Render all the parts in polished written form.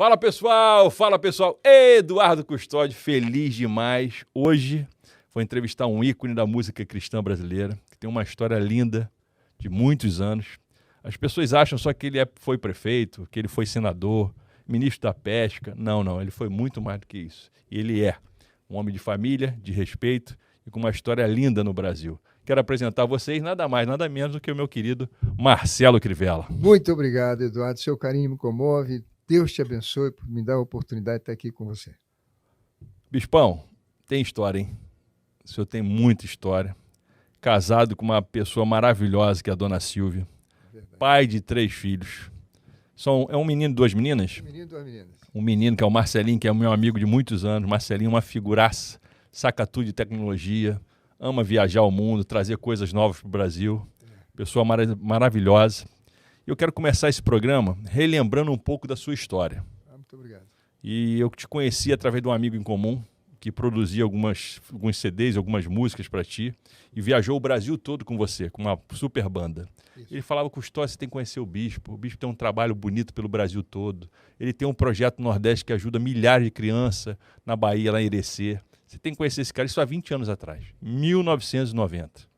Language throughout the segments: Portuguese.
Fala pessoal, Eduardo Custódio, feliz demais. Hoje vou entrevistar um ícone da música cristã brasileira, que tem uma história linda, de muitos anos. As pessoas acham só que ele foi prefeito, que ele foi senador, ministro da pesca. Não, ele foi muito mais do que isso. E ele é um homem de família, de respeito e com uma história linda no Brasil. Quero apresentar a vocês nada mais, nada menos do que o meu querido Marcelo Crivella. Muito obrigado, Eduardo. Seu carinho me comove. Deus te abençoe por me dar a oportunidade de estar aqui com você. Bispão, tem história, hein? O senhor tem muita história. Casado com uma pessoa maravilhosa, que é a dona Silvia. Verdade. Pai de 3 filhos. É um menino e 2 meninas? Um menino e 2 meninas. Um menino que é o Marcelinho, que é o meu amigo de muitos anos. Marcelinho é uma figuraça, saca tudo de tecnologia, ama viajar ao mundo, trazer coisas novas para o Brasil. Pessoa maravilhosa. E eu quero começar esse programa relembrando um pouco da sua história. Muito obrigado. E eu te conheci através de um amigo em comum, que produzia alguns CDs, algumas músicas para ti, e viajou o Brasil todo com você, com uma super banda. Isso. Ele falava, Custódio, você tem que conhecer o Bispo tem um trabalho bonito pelo Brasil todo, ele tem um projeto no Nordeste que ajuda milhares de crianças na Bahia, lá em Irecê. Você tem que conhecer esse cara, isso há 20 anos atrás, 1990.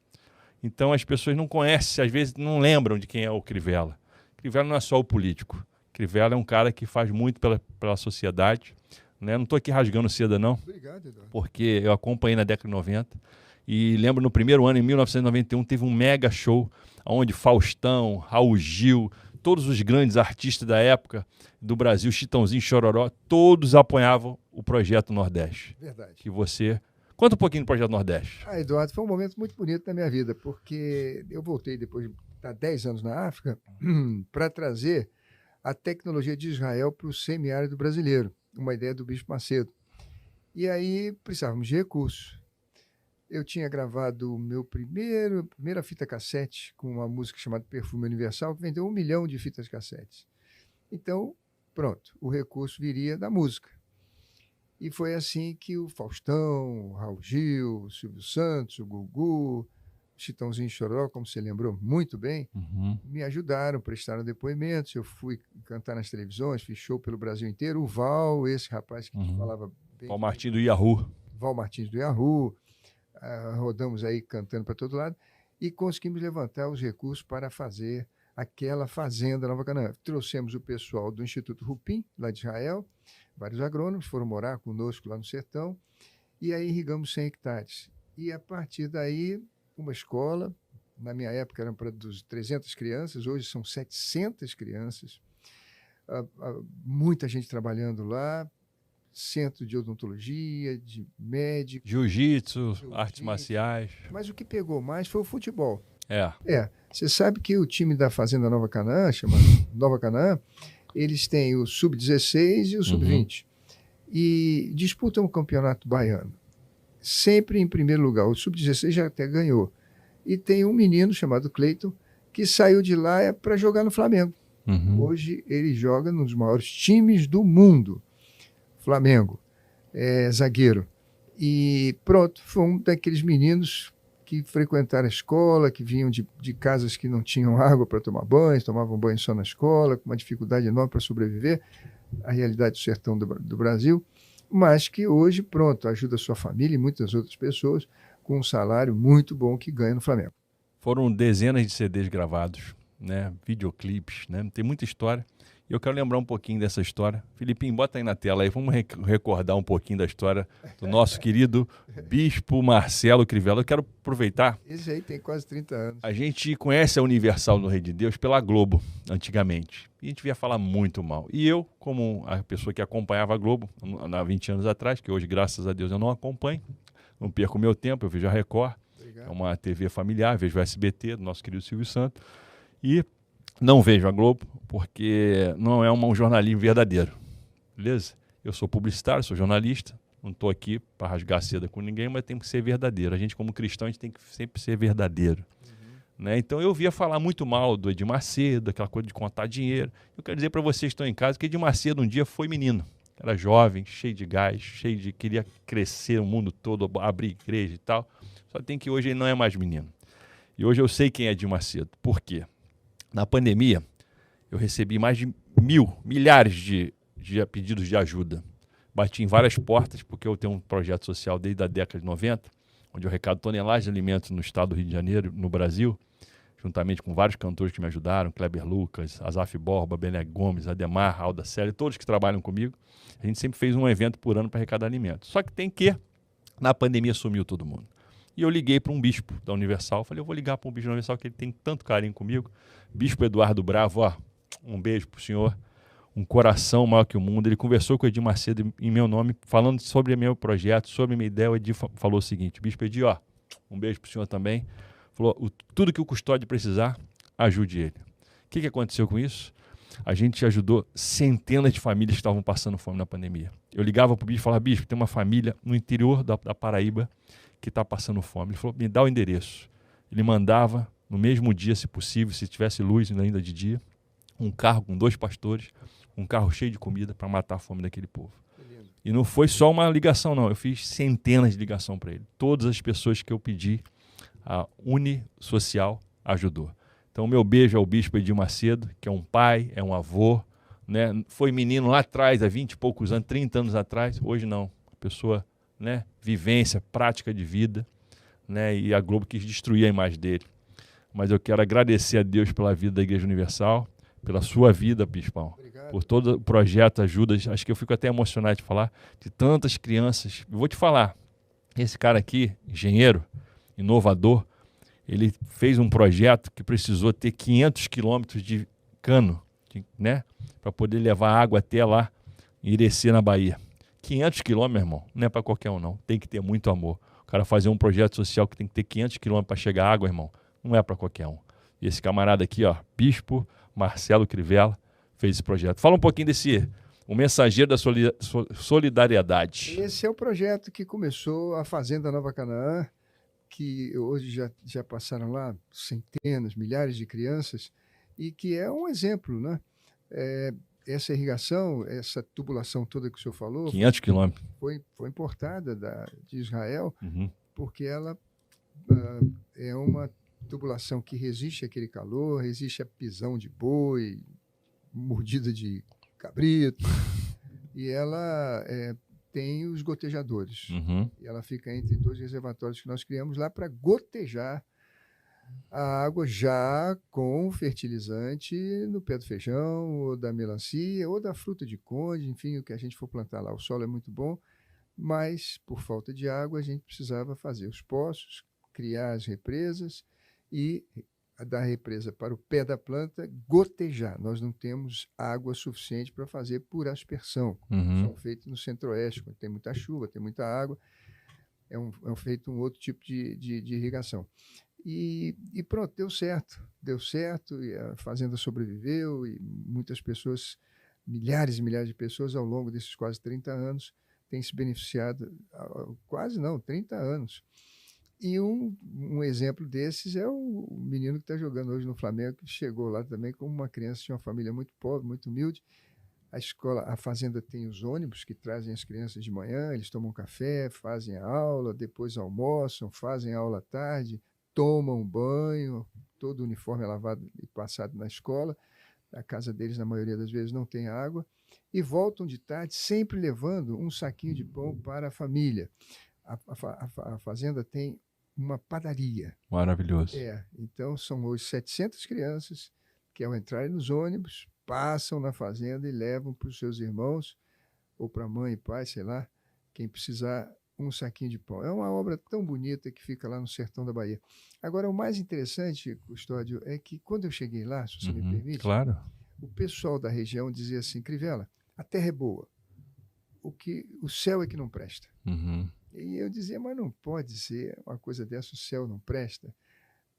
Então as pessoas não conhecem, às vezes não lembram de quem é o Crivella. Crivella não é só o político. Crivella é um cara que faz muito pela sociedade. Né? Não estou aqui rasgando seda, não. Obrigado, Eduardo. Porque eu acompanhei na década de 90. E lembro, no primeiro ano, em 1991, teve um mega show onde Faustão, Raul Gil, todos os grandes artistas da época do Brasil, Chitãozinho, Chororó, todos apoiavam o Projeto Nordeste. Verdade. Que você... Conta um pouquinho do Projeto Nordeste. Eduardo, foi um momento muito bonito na minha vida, porque eu voltei depois de estar 10 anos na África para trazer a tecnologia de Israel para o semiárido brasileiro, uma ideia do Bispo Macedo. E aí precisávamos de recursos. Eu tinha gravado primeira fita cassete com uma música chamada Perfume Universal, que vendeu 1 milhão de fitas cassetes. Então, pronto, o recurso viria da música. E foi assim que o Faustão, o Raul Gil, o Silvio Santos, o Gugu, o Chitãozinho Chororó, como você lembrou muito bem, me ajudaram, prestaram depoimentos. Eu fui cantar nas televisões, fiz show pelo Brasil inteiro. O Val, esse rapaz que falava bem... Val Martins do Yahoo. Val Martins do Yahoo. Rodamos aí cantando para todo lado e conseguimos levantar os recursos para fazer aquela fazenda Nova Canaã. Trouxemos o pessoal do Instituto Rupim, lá de Israel. Vários agrônomos foram morar conosco lá no sertão e aí irrigamos 100 hectares. E a partir daí, uma escola, na minha época eram para 300 crianças, hoje são 700 crianças, muita gente trabalhando lá, centro de odontologia, de médico. Jiu-jitsu, artes marciais. Mas o que pegou mais foi o futebol. Você sabe que o time da Fazenda Nova Canaã, chamado Nova Canaã, eles têm o Sub-16 e o Sub-20. E disputam o campeonato baiano. Sempre em primeiro lugar. O Sub-16 já até ganhou. E tem um menino chamado Cleiton, que saiu de lá para jogar no Flamengo. Hoje ele joga num dos maiores times do mundo. Flamengo. Zagueiro. E pronto, foi um daqueles meninos que frequentaram a escola, que vinham de casas que não tinham água para tomar banho, tomavam banho só na escola, com uma dificuldade enorme para sobreviver, a realidade do sertão do Brasil, mas que hoje, pronto, ajuda a sua família e muitas outras pessoas com um salário muito bom que ganha no Flamengo. Foram dezenas de CDs gravados, né? Videoclipes, né? Tem muita história. E eu quero lembrar um pouquinho dessa história. Filipinho, bota aí na tela aí, vamos recordar um pouquinho da história do nosso querido Bispo Marcelo Crivella. Eu quero aproveitar... Esse aí tem quase 30 anos. A gente conhece a Universal no Rede de Deus pela Globo, antigamente. E a gente via falar muito mal. E eu, como a pessoa que acompanhava a Globo há 20 anos atrás, que hoje, graças a Deus, eu não acompanho, não perco o meu tempo, eu vejo a Record, é uma TV familiar, vejo o SBT, do nosso querido Silvio Santos, e... não vejo a Globo, porque não é um jornalismo verdadeiro, beleza? Eu sou publicitário, sou jornalista, não estou aqui para rasgar seda com ninguém, mas tem que ser verdadeiro. A gente, como cristão, a gente tem que sempre ser verdadeiro. Né? Então eu via falar muito mal do Edir Macedo, aquela coisa de contar dinheiro. Eu quero dizer para vocês que estão em casa que Edir Macedo um dia foi menino. Era jovem, cheio de gás, queria crescer o mundo todo, abrir igreja e tal. Só tem que hoje ele não é mais menino. E hoje eu sei quem é Edir Macedo. Por quê? Na pandemia, eu recebi mais de milhares de pedidos de ajuda. Bati em várias portas, porque eu tenho um projeto social desde a década de 90, onde eu arrecado toneladas de alimentos no estado do Rio de Janeiro, no Brasil, juntamente com vários cantores que me ajudaram, Kleber Lucas, Azaf Borba, Bené Gomes, Ademar, Alda Célia, todos que trabalham comigo. A gente sempre fez um evento por ano para arrecadar alimentos. Só que na pandemia sumiu todo mundo. E eu liguei para um bispo da Universal, falei, eu vou ligar para um bispo da Universal que ele tem tanto carinho comigo. Bispo Eduardo Bravo, ó, um beijo pro senhor, um coração maior que o mundo. Ele conversou com o Edir Macedo em meu nome, falando sobre o meu projeto, sobre a minha ideia. O Edir falou o seguinte, Bispo Edir, ó, um beijo pro senhor também. Falou, tudo que o custódio precisar, ajude ele. O que aconteceu com isso? A gente ajudou centenas de famílias que estavam passando fome na pandemia. Eu ligava para o bispo e falava, bispo, tem uma família no interior da Paraíba que está passando fome. Ele falou, me dá o endereço. Ele mandava, no mesmo dia, se possível, se tivesse luz ainda de dia, um carro com 2 pastores, um carro cheio de comida para matar a fome daquele povo. E não foi só uma ligação, não. Eu fiz centenas de ligações para ele. Todas as pessoas que eu pedi, a Unisocial ajudou. Então, meu beijo ao bispo Edir Macedo, que é um pai, é um avô, né? Foi menino lá atrás, há 20 e poucos anos, 30 anos atrás. Hoje não. Pessoa, né? Vivência, prática de vida, né? E a Globo quis destruir a imagem dele. Mas eu quero agradecer a Deus pela vida da Igreja Universal, pela sua vida, bispão. Obrigado. Por todo o projeto, ajuda. Acho que eu fico até emocionado de falar de tantas crianças. Eu vou te falar, esse cara aqui, engenheiro, inovador, ele fez um projeto que precisou ter 500 quilômetros de cano, né, para poder levar água até lá, em Irecê, na Bahia. 500 quilômetros, meu irmão, não é para qualquer um, não. Tem que ter muito amor. O cara fazer um projeto social que tem que ter 500 quilômetros para chegar água, irmão, não é para qualquer um. E esse camarada aqui, ó, Bispo Marcelo Crivella, fez esse projeto. Fala um pouquinho o mensageiro da solidariedade. Esse é o projeto que começou a Fazenda Nova Canaã, que hoje já passaram lá centenas, milhares de crianças, e que é um exemplo, né? Essa irrigação, essa tubulação toda que o senhor falou, 500 quilômetros. Foi importada de Israel, porque ela é uma tubulação que resiste àquele calor, resiste a pisão de boi, mordida de cabrito, e ela tem os gotejadores. E ela fica entre 2 reservatórios que nós criamos lá para gotejar a água já com fertilizante no pé do feijão, ou da melancia, ou da fruta de conde, enfim, o que a gente for plantar lá. O solo é muito bom, mas por falta de água a gente precisava fazer os poços, criar as represas e da represa para o pé da planta gotejar. Nós não temos água suficiente para fazer por aspersão. São feitos no centro-oeste, quando tem muita chuva, tem muita água. É feito um outro tipo de irrigação. E pronto, deu certo, e a fazenda sobreviveu, e muitas pessoas, milhares e milhares de pessoas ao longo desses quase 30 anos têm se beneficiado, quase não, 30 anos. E um exemplo desses é o menino que está jogando hoje no Flamengo, que chegou lá também como uma criança de uma família muito pobre, muito humilde. A fazenda tem os ônibus que trazem as crianças de manhã, eles tomam café, fazem a aula, depois almoçam, fazem a aula à tarde, tomam banho, todo o uniforme é lavado e passado na escola. A casa deles, na maioria das vezes, não tem água. E voltam de tarde sempre levando um saquinho de pão para a família. A fazenda tem uma padaria. Maravilhoso. Então são hoje 700 crianças que, ao entrarem nos ônibus, passam na fazenda e levam para os seus irmãos, ou para a mãe e pai, sei lá, quem precisar, um saquinho de pão. É uma obra tão bonita que fica lá no sertão da Bahia. Agora, o mais interessante, Custódio, é que quando eu cheguei lá, se você me permite, claro, o pessoal da região dizia assim, Crivella, a terra é boa, o céu é que não presta. E eu dizia, mas não pode ser uma coisa dessa, o céu não presta.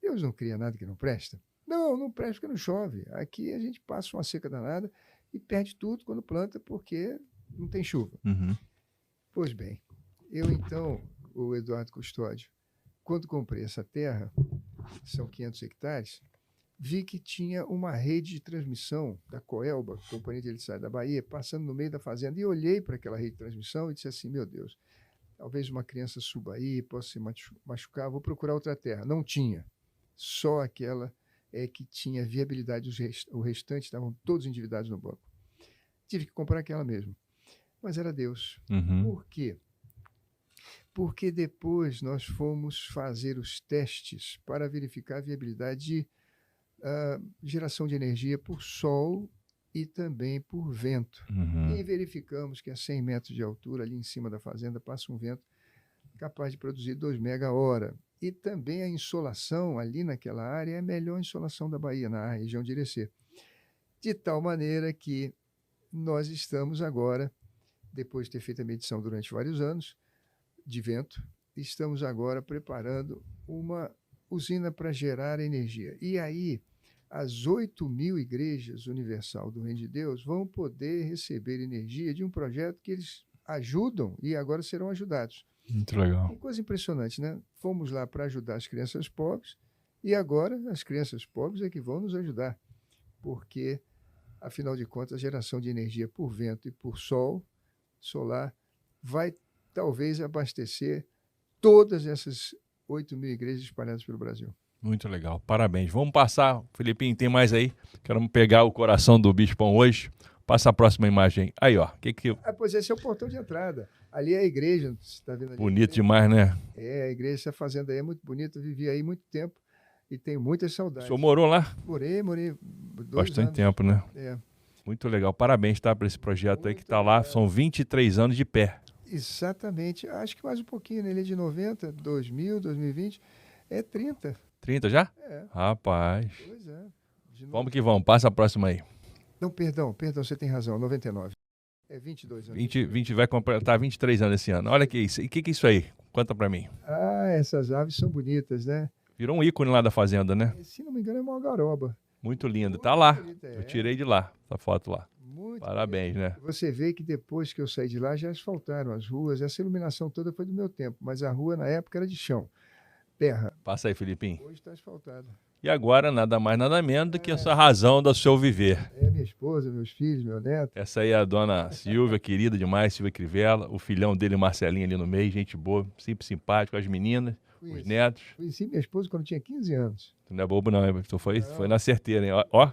Deus não cria nada que não presta. Não presta porque não chove. Aqui a gente passa uma seca danada e perde tudo quando planta porque não tem chuva. Pois bem, eu então, o Eduardo Custódio, quando comprei essa terra, são 500 hectares, vi que tinha uma rede de transmissão da Coelba, Companhia de Eletricidade da Bahia, passando no meio da fazenda, e olhei para aquela rede de transmissão e disse assim, meu Deus, talvez uma criança suba aí, possa se machucar, vou procurar outra terra. Não tinha, só aquela que tinha viabilidade, o restante estavam todos endividados no banco. tive que comprar aquela mesmo. Mas era Deus. Uhum. Por quê? Porque depois nós fomos fazer os testes para verificar a viabilidade de geração de energia por sol e também por vento. Uhum. E verificamos que a 100 metros de altura, ali em cima da fazenda, passa um vento capaz de produzir 2 mega-hora. E também a insolação ali naquela área é a melhor insolação da Bahia, na região de Irecê. De tal maneira que nós estamos agora, depois de ter feito a medição durante vários anos de vento, estamos agora preparando uma usina para gerar energia. E aí, as 8.000 igrejas Universal do Reino de Deus vão poder receber energia de um projeto que eles ajudam e agora serão ajudados. Muito legal. Que coisa impressionante, né? Fomos lá para ajudar as crianças pobres e agora as crianças pobres é que vão nos ajudar, porque, afinal de contas, a geração de energia por vento e por sol solar vai talvez abastecer todas essas 8.000 igrejas espalhadas pelo Brasil. Muito legal, parabéns. Vamos passar, Felipinho, tem mais aí? Quero pegar o coração do Bispão hoje. Passa a próxima imagem. Aí, ó. Pois esse é o portão de entrada. Ali é a igreja, você está vendo ali. Bonito demais, né? É, a igreja, essa fazenda aí é muito bonita. Eu vivi aí muito tempo e tenho muitas saudades. O senhor morou lá? Morei 2 Bastante anos. tempo, né? É. Muito legal. Parabéns, tá, por esse projeto Muito aí que está lá. São 23 anos de pé. Exatamente. Acho que mais um pouquinho, né? Ele é de 90, 2000, 2020. É 30. 30 já? É. Rapaz. Pois é. Vamos que vamos. Passa a próxima aí. Não, perdão, você tem razão. 99. É 22 anos. 20 vai completar 23 anos esse ano. Olha que isso. E o que é isso aí? Conta pra mim. Ah, essas aves são bonitas, né? Virou um ícone lá da fazenda, né? Se não me engano, é uma garoba. Muito lindo. Tá lá. Bonita, é. Eu tirei de lá, essa foto lá. Muito Parabéns, bonita. né? Você vê que depois que eu saí de lá, já asfaltaram as ruas. Essa iluminação toda foi do meu tempo, mas a rua na época era de chão, terra. Passa aí, Felipinho. Hoje está asfaltada. E agora, nada mais, nada menos do que essa razão do seu viver. É minha esposa, meus filhos, meu neto. Essa aí é a dona Silvia, querida demais, Silvia Crivella. O filhão dele, Marcelinho, ali no meio, gente boa, sempre simpático, as meninas, os netos. Conheci minha esposa quando tinha 15 anos. Tu não é bobo não, tu foi na certeira, hein? Ó,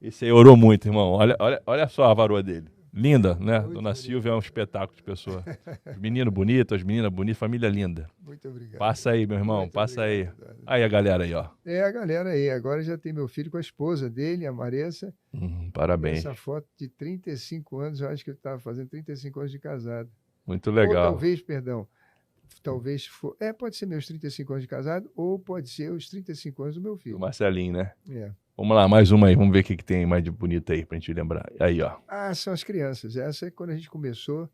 esse aí orou muito, irmão. Olha só a varoa dele. Linda, né? Muito Dona bonito. Silvia é um espetáculo de pessoa. Os meninos bonitos, as meninas bonitas, família linda. Muito obrigado. Passa aí, meu irmão, Muito passa obrigado, aí. Dona. Aí a galera aí, ó. É a galera aí. Agora já tem meu filho com a esposa dele, a Maressa. Parabéns. Essa foto de 35 anos, eu acho que ele estava fazendo 35 anos de casado. Muito legal. Ou talvez, perdão, for. Pode ser meus 35 anos de casado, ou pode ser os 35 anos do meu O filho. Marcelinho, né? É. Vamos lá, mais uma aí. Vamos ver o que tem mais de bonito aí pra gente lembrar. Aí, ó. Ah, são as crianças. Essa é quando a gente começou,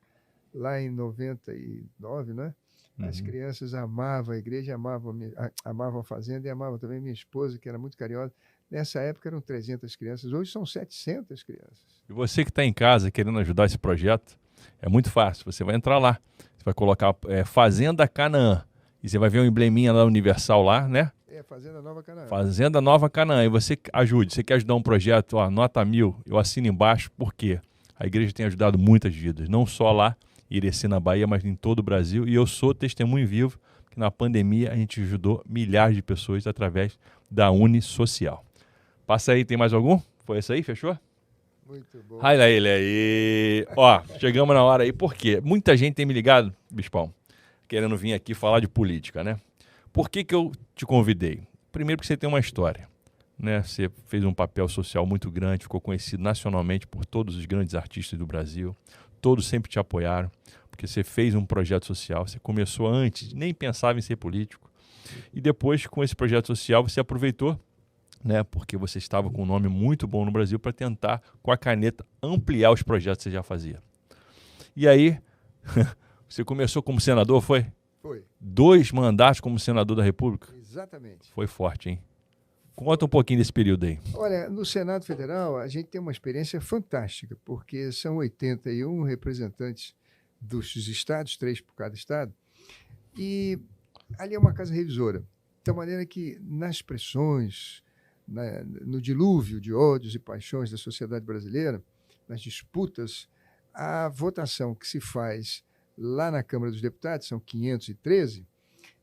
lá em 99, né? As crianças amavam a igreja, amavam a fazenda e amavam também minha esposa, que era muito carinhosa. Nessa época eram 300 crianças, hoje são 700 crianças. E você que está em casa querendo ajudar esse projeto, é muito fácil. Você vai entrar lá, você vai colocar Fazenda Canaã, e você vai ver um embleminha lá Universal lá, né? Fazenda Nova Canaã. Fazenda Nova Canaã. E você ajude, você quer ajudar um projeto, ó, nota 1000, eu assino embaixo, porque a igreja tem ajudado muitas vidas, não só lá, em Irecê, na Bahia, mas em todo o Brasil. E eu sou testemunho vivo que na pandemia a gente ajudou milhares de pessoas através da Uni Social. Passa aí, tem mais algum? Foi esse aí, fechou? Muito bom. Olha ele aí. Ó, chegamos na hora aí. Por quê? Muita gente tem me ligado, Bispão, querendo vir aqui falar de política, né? Por que eu te convidei? Primeiro porque você tem uma história, né? Você fez um papel social muito grande, ficou conhecido nacionalmente por todos os grandes artistas do Brasil. Todos sempre te apoiaram, porque você fez um projeto social. Você começou antes, nem pensava em ser político. E depois, com esse projeto social, você aproveitou, né? Porque você estava com um nome muito bom no Brasil para tentar, com a caneta, ampliar os projetos que você já fazia. E aí, você começou como senador, foi? Foi. 2 mandatos como senador da República? Exatamente. Foi forte, hein? Conta um pouquinho desse período aí. Olha, no Senado Federal, a gente tem uma experiência fantástica, porque são 81 representantes dos estados, 3 por cada estado, e ali é uma casa revisora. De tal maneira que, nas pressões, no dilúvio de ódios e paixões da sociedade brasileira, nas disputas, a votação que se faz lá na Câmara dos Deputados, são 513,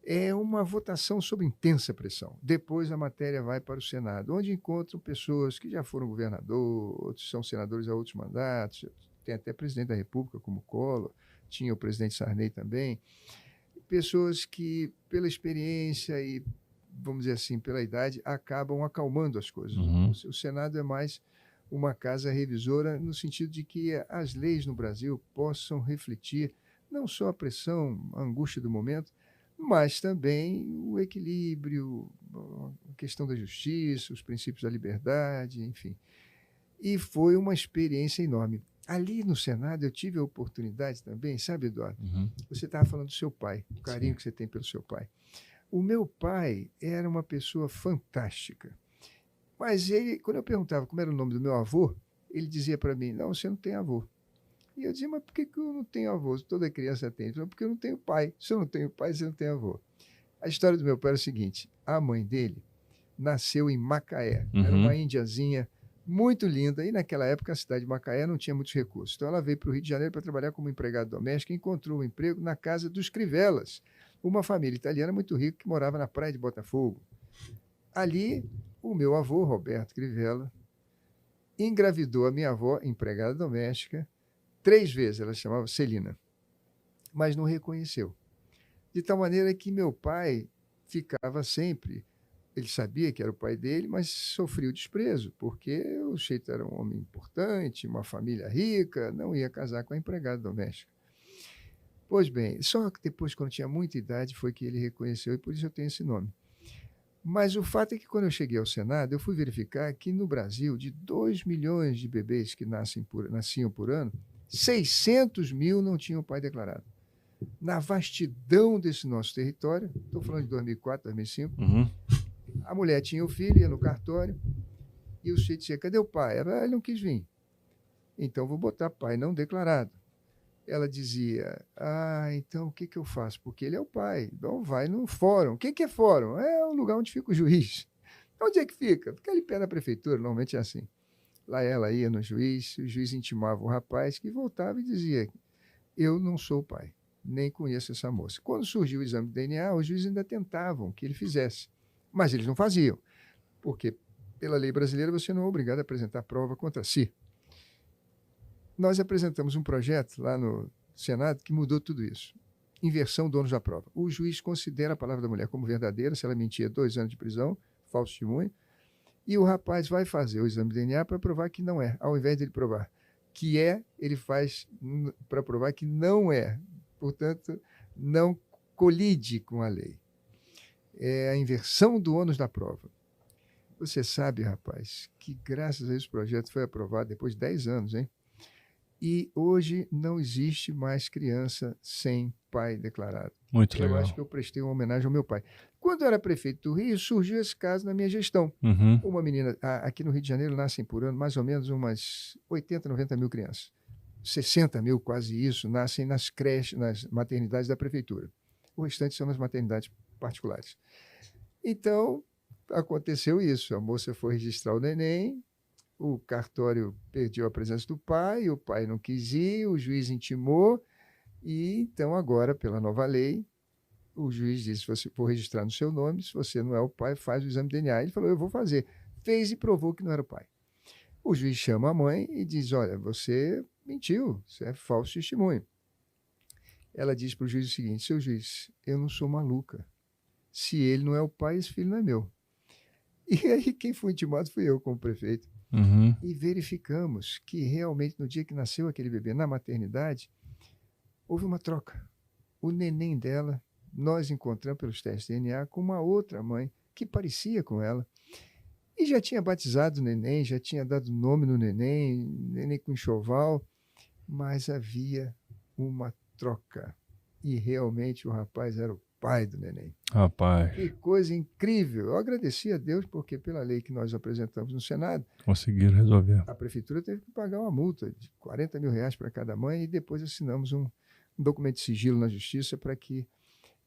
é uma votação sob intensa pressão. Depois a matéria vai para o Senado, onde encontram pessoas que já foram governador, outros são senadores a outros mandatos, tem até presidente da República, como Collor, tinha o presidente Sarney também, pessoas que, pela experiência e, vamos dizer assim, pela idade, acabam acalmando as coisas. Uhum. O Senado é mais uma casa revisora no sentido de que as leis no Brasil possam refletir não só a pressão, a angústia do momento, mas também o equilíbrio, a questão da justiça, os princípios da liberdade, enfim. E foi uma experiência enorme. Ali no Senado eu tive a oportunidade também, sabe, Eduardo? Uhum. Você estava falando do seu pai, o carinho que você tem pelo seu pai. O meu pai era uma pessoa fantástica. Mas ele, quando eu perguntava como era o nome do meu avô, ele dizia para mim, não, você não tem avô. E eu dizia, mas por que eu não tenho avô? Toda criança tem. Ele falou, porque eu não tenho pai. Se eu não tenho pai, você não tem avô. A história do meu pai era o seguinte, a mãe dele nasceu em Macaé. Era uma indiazinha muito linda. E naquela época a cidade de Macaé não tinha muitos recursos. Então ela veio para o Rio de Janeiro para trabalhar como empregada doméstica e encontrou um emprego na casa dos Crivellas, uma família italiana muito rica que morava na praia de Botafogo. Ali, o meu avô, Roberto Crivella, engravidou a minha avó, empregada doméstica, 3 vezes, ela se chamava Celina, mas não reconheceu. De tal maneira que meu pai ficava sempre, ele sabia que era o pai dele, mas sofria o desprezo, porque o Sheito era um homem importante, uma família rica, não ia casar com a empregada doméstica. Pois bem, só que depois, quando tinha muita idade, foi que ele reconheceu, e por isso eu tenho esse nome. Mas o fato é que quando eu cheguei ao Senado, eu fui verificar que no Brasil, de 2 milhões de bebês que nasciam por ano, 600 mil não tinham pai declarado. Na vastidão desse nosso território, estou falando de 2004, 2005, a mulher tinha o filho, ia no cartório, e o sujeito dizia, cadê o pai? Ele não quis vir. Então, vou botar pai não declarado. Ela dizia, então o que eu faço? Porque ele é o pai. Então vai no fórum. O que é fórum? É o lugar onde fica o juiz. Onde é que fica? Fica ali perto da prefeitura, normalmente é assim. Lá ela ia no juiz, o juiz intimava o rapaz que voltava e dizia, eu não sou o pai, nem conheço essa moça. Quando surgiu o exame de DNA, os juízes ainda tentavam que ele fizesse, mas eles não faziam, porque pela lei brasileira você não é obrigado a apresentar prova contra si. Nós apresentamos um projeto lá no Senado que mudou tudo isso. Inversão do ônus da prova. O juiz considera a palavra da mulher como verdadeira, se ela mentia, 2 anos de prisão, falso testemunho, e o rapaz vai fazer o exame de DNA para provar que não é. Ao invés de ele provar que é, ele faz para provar que não é. Portanto, não colide com a lei. É a inversão do ônus da prova. Você sabe, rapaz, que graças a esse projeto foi aprovado depois de 10 anos, hein? E hoje não existe mais criança sem pai declarado. Muito legal. Eu acho que eu prestei uma homenagem ao meu pai. Quando eu era prefeito do Rio, surgiu esse caso na minha gestão. Uma menina, aqui no Rio de Janeiro, nascem por ano mais ou menos umas 80, 90 mil crianças. 60 mil, quase isso, nascem nas creches, nas maternidades da prefeitura. O restante são nas maternidades particulares. Então, aconteceu isso. A moça foi registrar o neném, o cartório perdeu a presença do pai, o pai não quis ir, o juiz intimou, e então agora, pela nova lei, o juiz disse, se você for registrar no seu nome, se você não é o pai, faz o exame de DNA. Ele falou, eu vou fazer. Fez e provou que não era o pai. O juiz chama a mãe e diz, olha, você mentiu, você é falso testemunho. Ela diz para o juiz o seguinte, seu juiz, eu não sou maluca. Se ele não é o pai, esse filho não é meu. E aí quem foi intimado fui eu como prefeito. E verificamos que realmente no dia que nasceu aquele bebê na maternidade, houve uma troca. O neném dela, nós encontramos pelos testes de DNA com uma outra mãe que parecia com ela e já tinha batizado o neném, já tinha dado nome no neném com enxoval, mas havia uma troca e realmente o rapaz era o pai do neném. Rapaz. Que coisa incrível. Eu agradeci a Deus porque pela lei que nós apresentamos no Senado, conseguiram resolver. A prefeitura teve que pagar uma multa de 40 mil reais para cada mãe e depois assinamos um documento de sigilo na justiça para que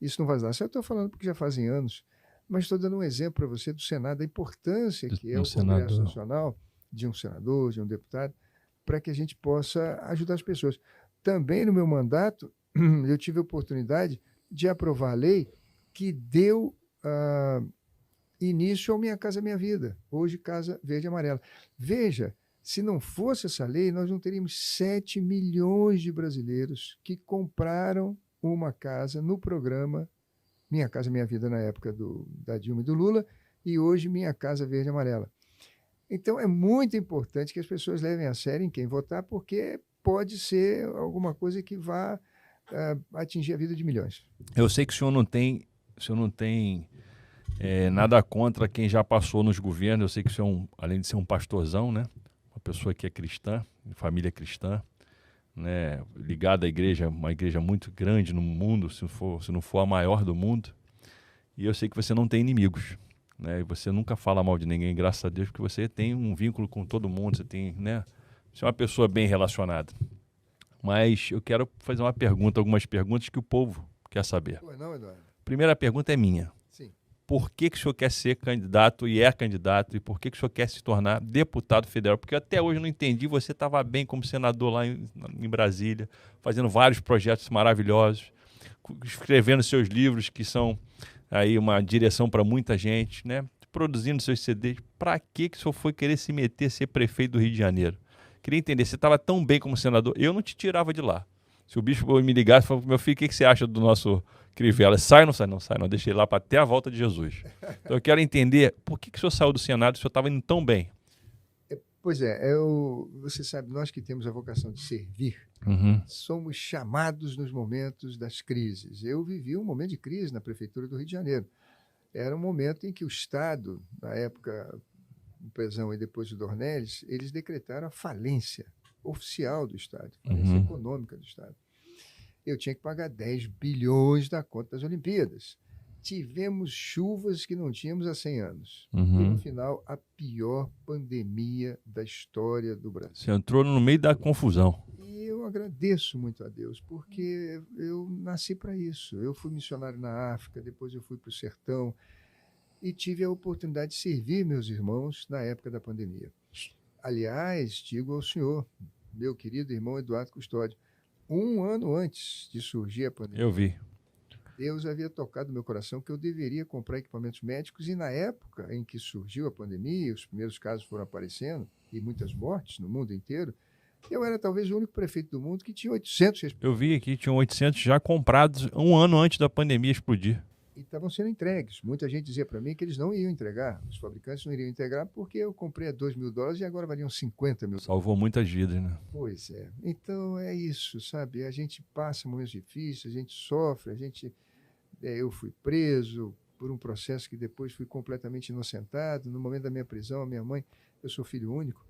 isso não vazasse. Eu estou falando porque já fazem anos, mas estou dando um exemplo para você do Senado, da importância que é o Congresso Nacional, de um senador, de um deputado, para que a gente possa ajudar as pessoas. Também no meu mandato, eu tive a oportunidade de aprovar a lei que deu início ao Minha Casa Minha Vida, hoje Casa Verde e Amarela. Veja, Se não fosse essa lei, nós não teríamos 7 milhões de brasileiros que compraram uma casa no programa Minha Casa Minha Vida, na época da Dilma e do Lula, e hoje Minha Casa Verde e Amarela. Então, é muito importante que as pessoas levem a sério em quem votar, porque pode ser alguma coisa que vá atingir a vida de milhões. Eu sei que o senhor não tem nada contra quem já passou nos governos. Eu sei que o senhor, além de ser um pastorzão, né, uma pessoa que é cristã, família cristã, né, ligada à igreja, uma igreja muito grande no mundo, se não for a maior do mundo. E eu sei que você não tem inimigos, né, e você nunca fala mal de ninguém, graças a Deus, porque você tem um vínculo com todo mundo, você é uma pessoa bem relacionada. Mas eu quero fazer algumas perguntas que o povo quer saber. Pois não, Eduardo? Primeira pergunta é minha. Sim. Por que o senhor quer ser candidato e é candidato? E por que o senhor quer se tornar deputado federal? Porque até hoje eu não entendi. Você estava bem como senador lá em Brasília, fazendo vários projetos maravilhosos, escrevendo seus livros, que são aí uma direção para muita gente, né? Produzindo seus CDs. Para que o senhor foi querer se meter a ser prefeito do Rio de Janeiro? Queria entender, você estava tão bem como senador, eu não te tirava de lá. Se o bispo me ligasse e falasse, meu filho, o que você acha do nosso Crivella? Sai ou não sai? Não sai, não. Deixei lá para até a volta de Jesus. Então eu quero entender, por que o senhor saiu do Senado se o senhor estava indo tão bem? Pois é, você sabe, nós que temos a vocação de servir, somos chamados nos momentos das crises. Eu vivi um momento de crise na Prefeitura do Rio de Janeiro. Era um momento em que o Estado, na época, o Pezão e depois o Dornelles, eles decretaram a falência oficial do Estado, falência econômica do Estado. Eu tinha que pagar 10 bilhões da conta das Olimpíadas. Tivemos chuvas que não tínhamos há 100 anos. E, no final, a pior pandemia da história do Brasil. Você entrou no meio da confusão. E eu agradeço muito a Deus, porque eu nasci para isso. Eu fui missionário na África, depois eu fui para o sertão, e tive a oportunidade de servir meus irmãos na época da pandemia. Aliás, digo ao senhor, meu querido irmão Eduardo Custódio, 1 ano antes de surgir a pandemia, Eu vi. Deus havia tocado no meu coração que eu deveria comprar equipamentos médicos, e na época em que surgiu a pandemia, os primeiros casos foram aparecendo, e muitas mortes no mundo inteiro, eu era talvez o único prefeito do mundo que tinha 800 respiradores. Eu vi aqui, tinham 800 já comprados 1 ano antes da pandemia explodir. E estavam sendo entregues. Muita gente dizia para mim que eles não iam entregar, os fabricantes não iriam entregar, porque eu comprei a $2.000 e agora valiam 50 mil. Salvou muitas vidas, né? Pois é. Então é isso, sabe? A gente passa momentos difíceis, a gente sofre, eu fui preso por um processo que depois fui completamente inocentado. No momento da minha prisão, a minha mãe, eu sou filho único,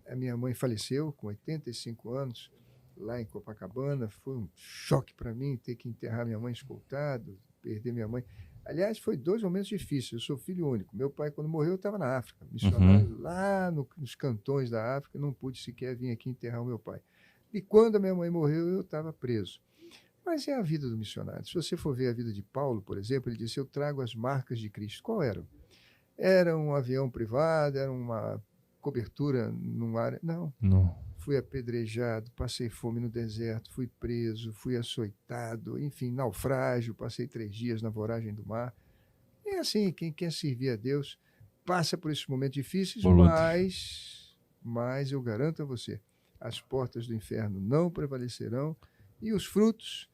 a minha mãe faleceu com 85 anos, lá em Copacabana. Foi um choque para mim ter que enterrar minha mãe escoltado, perder minha mãe. Aliás, foi 2 momentos difíceis. Eu sou filho único. Meu pai, quando morreu, eu estava na África, missionário lá nos cantões da África. Não pude sequer vir aqui enterrar o meu pai. E quando a minha mãe morreu, eu estava preso. Mas é a vida do missionário. Se você for ver a vida de Paulo, por exemplo, ele disse, eu trago as marcas de Cristo. Qual eram? Era um avião privado? Era uma cobertura num ar? Não. Fui apedrejado, passei fome no deserto, fui preso, fui açoitado, enfim, naufrágio, passei 3 dias na voragem do mar. É assim, quem quer servir a Deus passa por esses momentos difíceis, mas eu garanto a você, as portas do inferno não prevalecerão e os frutos,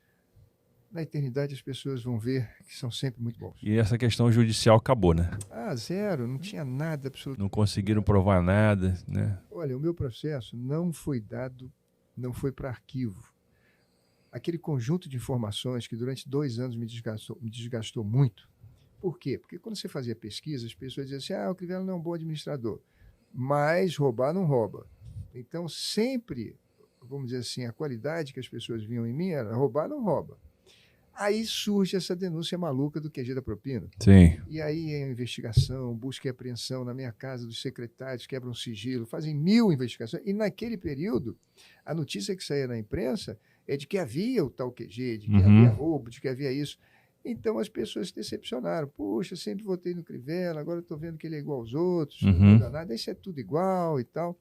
na eternidade, as pessoas vão ver que são sempre muito bons. E essa questão judicial acabou, né? Zero, não tinha nada absolutamente. Não conseguiram provar nada, né? Olha, o meu processo não foi para arquivo. Aquele conjunto de informações que durante 2 anos me desgastou muito. Por quê? Porque quando você fazia pesquisa, as pessoas diziam assim, o Crivella não é um bom administrador, mas roubar não rouba. Então, sempre, vamos dizer assim, a qualidade que as pessoas viam em mim era roubar não rouba. Aí surge essa denúncia maluca do QG da propina. Sim. E aí é investigação, busca e apreensão na minha casa dos secretários, quebram sigilo, fazem 1000 investigações. E naquele período, a notícia que saía na imprensa é de que havia o tal QG, de que havia roubo, de que havia isso. Então as pessoas se decepcionaram. Puxa, sempre votei no Crivella, agora estou vendo que ele é igual aos outros, não muda nada, isso é tudo igual e tal.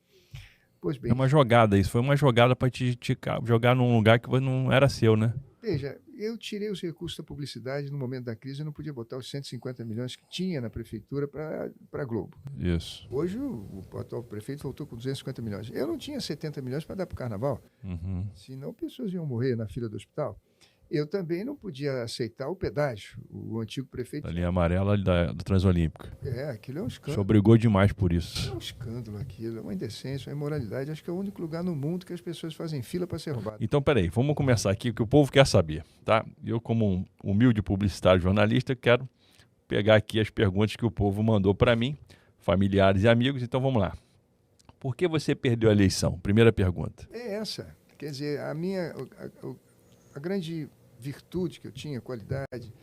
Pois bem. É uma jogada isso, foi uma jogada para te jogar num lugar que não era seu, né? Veja, eu tirei os recursos da publicidade no momento da crise, eu não podia botar os 150 milhões que tinha na prefeitura para a Globo. Isso. Hoje o atual prefeito voltou com 250 milhões. Eu não tinha 70 milhões para dar para o carnaval, senão pessoas iam morrer na fila do hospital. Eu também não podia aceitar o pedágio. O antigo prefeito... A linha amarela do Transolímpico. Aquilo é um escândalo. Você obrigou demais por isso. É um escândalo aquilo, é uma indecência, uma imoralidade. Acho que é o único lugar no mundo que as pessoas fazem fila para ser roubado. Então, peraí, vamos começar aqui, que o povo quer saber, tá? Eu, como um humilde publicitário jornalista, quero pegar aqui as perguntas que o povo mandou para mim, familiares e amigos. Então, vamos lá. Por que você perdeu a eleição? Primeira pergunta. É essa. Quer dizer, a grande virtude que eu tinha, qualidade,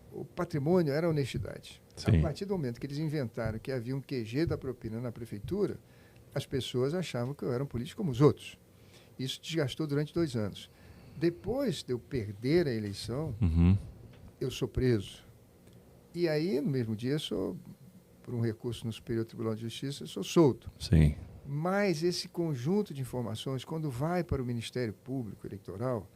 o patrimônio era a honestidade. Sim. A partir do momento que eles inventaram que havia um QG da propina na prefeitura, as pessoas achavam que eu era um político como os outros. Isso desgastou durante 2 anos. Depois de eu perder a eleição, eu sou preso. E aí, no mesmo dia, por um recurso no Superior Tribunal de Justiça, sou solto. Sim. Mas esse conjunto de informações, quando vai para o Ministério Público Eleitoral,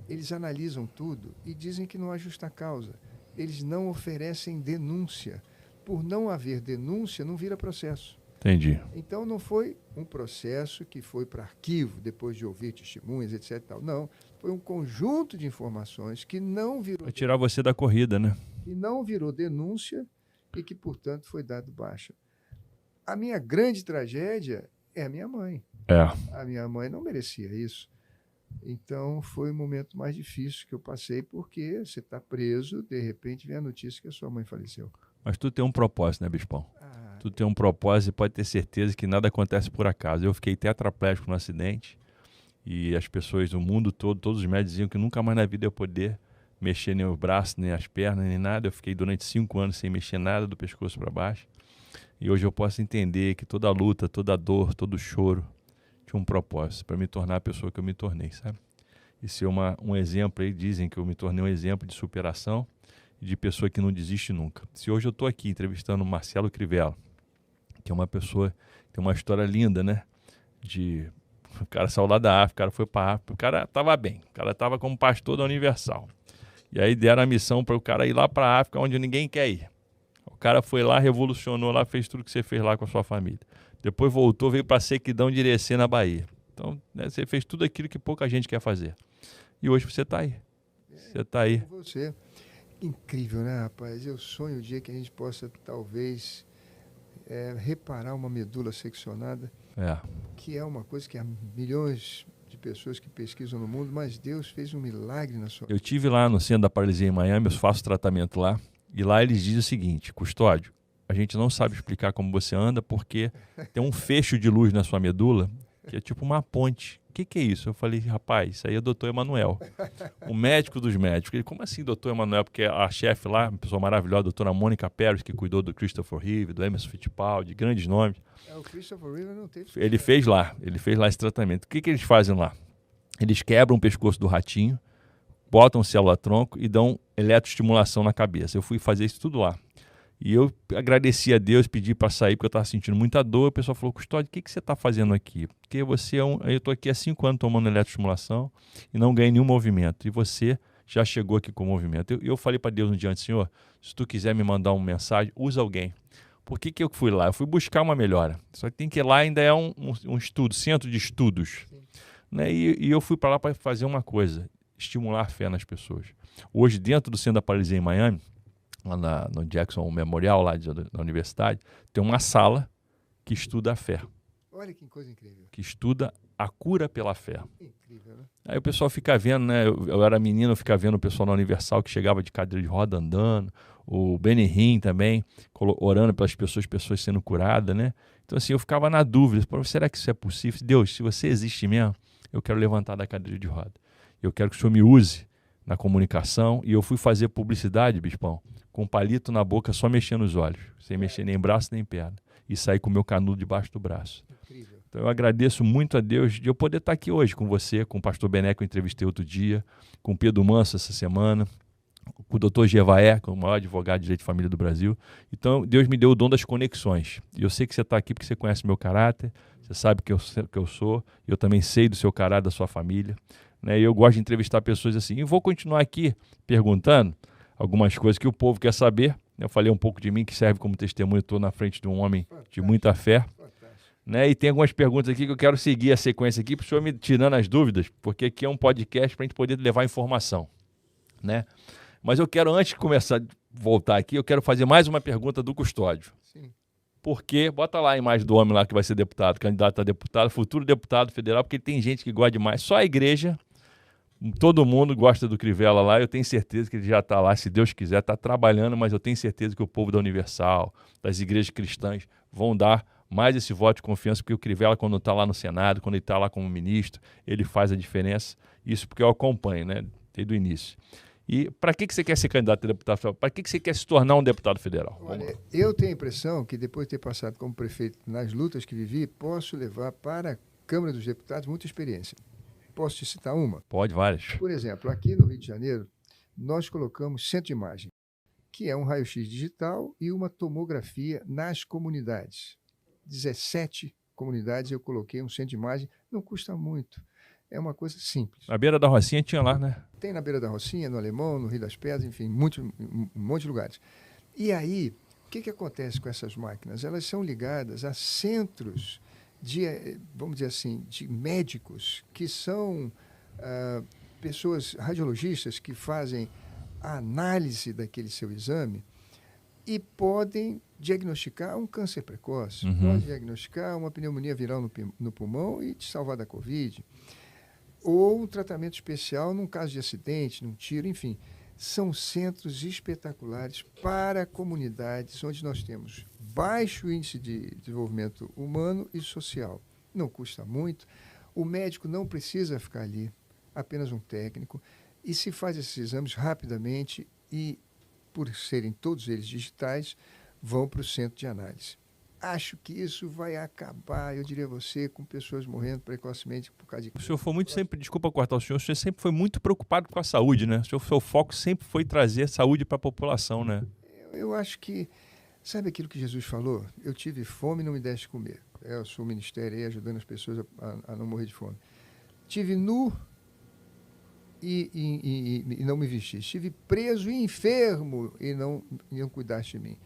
eles analisam tudo e dizem que não há justa causa. Eles não oferecem denúncia. Por não haver denúncia, não vira processo. Entendi. Então, não foi um processo que foi para arquivo, depois de ouvir testemunhas, etc. Não, foi um conjunto de informações que não virou... Vai tirar você da corrida, né? Que não virou denúncia e que, portanto, foi dado baixa. A minha grande tragédia é a minha mãe. A minha mãe não merecia isso. Então, foi o momento mais difícil que eu passei, porque você está preso, de repente vem a notícia que a sua mãe faleceu. Mas tu tem um propósito, né, Bispão? Tu tem um propósito e pode ter certeza que nada acontece por acaso. Eu fiquei tetraplégico no acidente e as pessoas do mundo todo, todos os médicos diziam que nunca mais na vida eu poder mexer nem os braços, nem as pernas, nem nada. Eu fiquei durante 5 anos sem mexer nada do pescoço para baixo. E hoje eu posso entender que toda a luta, toda a dor, todo o choro tinha um propósito para me tornar a pessoa que eu me tornei, sabe? E ser um exemplo aí, dizem que eu me tornei um exemplo de superação e de pessoa que não desiste nunca. Se hoje eu estou aqui entrevistando o Marcelo Crivella, que é uma pessoa que tem uma história linda, né? O cara saiu lá da África, o cara foi para a África, o cara estava bem, o cara estava como pastor da Universal. E aí deram a missão para o cara ir lá para a África, onde ninguém quer ir. O cara foi lá, revolucionou lá, fez tudo que você fez lá com a sua família. Depois voltou, veio para a Sequidão de Irecê, na Bahia. Então, né, você fez tudo aquilo que pouca gente quer fazer. E hoje você está aí. Você está aí. Você. Incrível, né, rapaz? Eu sonho o dia que a gente possa, talvez, reparar uma medula seccionada, que é uma coisa que há milhões de pessoas que pesquisam no mundo, mas Deus fez um milagre na sua vida. Eu estive lá no centro da paralisia em Miami, eu faço tratamento lá, e lá eles dizem o seguinte: Custódio, a gente não sabe explicar como você anda porque tem um fecho de luz na sua medula que é tipo uma ponte. O que é isso? Eu falei, rapaz, isso aí é o doutor Emanuel, o médico dos médicos. Ele, como assim, doutor Emanuel? Porque a chefe lá, uma pessoa maravilhosa, a doutora Mônica Pérez, que cuidou do Christopher Reeve, do Emerson Fittipaldi, de grandes nomes. O Christopher Reeve não teve... Ele fez lá esse tratamento. O que eles fazem lá? Eles quebram o pescoço do ratinho, botam célula-tronco e dão eletroestimulação na cabeça. Eu fui fazer isso tudo lá. E eu agradeci a Deus, pedi para sair porque eu estava sentindo muita dor. O pessoal falou, Custódio, o que você está fazendo aqui? Porque você eu estou aqui há 5 anos tomando eletroestimulação e não ganhei nenhum movimento. E você já chegou aqui com movimento. Eu falei para Deus um dia antes, Senhor, se tu quiser me mandar uma mensagem, usa alguém. Por que eu fui lá? Eu fui buscar uma melhora. Só que tem que ir lá, ainda é um estudo, centro de estudos. Né? E eu fui para lá para fazer uma coisa, estimular a fé nas pessoas. Hoje, dentro do Centro da Paralisia em Miami, lá no Jackson Memorial, lá da universidade, tem uma sala que estuda a fé. Olha que coisa incrível. Que estuda a cura pela fé. Incrível, né? Aí o pessoal fica vendo, né? Eu era menino, eu ficava vendo o pessoal na Universal que chegava de cadeira de roda andando, o Benny Hinn também, orando pelas pessoas sendo curadas, né? Então assim, eu ficava na dúvida, será que isso é possível? Deus, se você existe mesmo, eu quero levantar da cadeira de roda. Eu quero que o Senhor me use na comunicação. E eu fui fazer publicidade, Bispão, com um palito na boca, só mexendo os olhos, sem mexer nem braço nem perna. E saí com o meu canudo debaixo do braço. Incrível. Então eu agradeço muito a Deus de eu poder estar aqui hoje com você, com o pastor Bené, que eu entrevistei outro dia, com o Pedro Manso essa semana, com o doutor Gevaé, que é o maior advogado de direito de família do Brasil. Então Deus me deu o dom das conexões. E eu sei que você está aqui porque você conhece meu caráter, você sabe que eu sou, e eu também sei do seu caráter, da sua família. né? E eu gosto de entrevistar pessoas assim. E vou continuar aqui perguntando algumas coisas que o povo quer saber. Eu falei um pouco de mim, que serve como testemunho. Estou na frente de um homem de muita fé. Né? E tem algumas perguntas aqui que eu quero seguir a sequência aqui, para o senhor me tirando as dúvidas, porque aqui é um podcast para a gente poder levar informação. Né? Mas eu quero, antes de começar a voltar aqui, eu quero fazer mais uma pergunta do Custódio. Sim. Porque, bota lá a imagem do homem lá que vai ser deputado, candidato a deputado, futuro deputado federal, porque tem gente que gosta demais. Só a igreja, todo mundo gosta do Crivella lá, eu tenho certeza que ele já está lá, se Deus quiser, está trabalhando, mas eu tenho certeza que o povo da Universal, das igrejas cristãs, vão dar mais esse voto de confiança, porque o Crivella, quando está lá no Senado, quando ele está lá como ministro, ele faz a diferença. Isso porque eu acompanho, né, desde o início. E para que você quer ser candidato a deputado federal? Para que você quer se tornar um deputado federal? Olha, eu tenho a impressão que depois de ter passado como prefeito nas lutas que vivi, posso levar para a Câmara dos Deputados muita experiência. Posso te citar uma? Pode, várias. Por exemplo, aqui no Rio de Janeiro, nós colocamos centro de imagem, que é um raio-x digital e uma tomografia nas comunidades. 17 comunidades eu coloquei um centro de imagem, não custa muito. É uma coisa simples. Na beira da Rocinha tinha lá, né? Tem na beira da Rocinha, no Alemão, no Rio das Pedras, enfim, um monte de lugares. E aí, o que acontece com essas máquinas? Elas são ligadas a centros de, vamos dizer assim, de médicos que são pessoas radiologistas que fazem a análise daquele seu exame e podem diagnosticar um câncer precoce, pode diagnosticar uma pneumonia viral no pulmão e te salvar da Covid, ou um tratamento especial num caso de acidente, num tiro, enfim. São centros espetaculares para comunidades onde nós temos baixo índice de desenvolvimento humano e social. Não custa muito, o médico não precisa ficar ali, apenas um técnico, e se faz esses exames rapidamente e, por serem todos eles digitais, vão para o centro de análise. Acho que isso vai acabar, eu diria a você, com pessoas morrendo precocemente por causa de... O senhor foi muito sempre, desculpa cortar o senhor sempre foi muito preocupado com a saúde, né? O seu foco sempre foi trazer saúde para a população, né? Eu acho que, sabe aquilo que Jesus falou? Eu tive fome e não me deste comer. Eu sou o ministério aí ajudando as pessoas a não morrer de fome. Tive nu e não me vestiste. Estive preso e enfermo e não cuidaste de mim.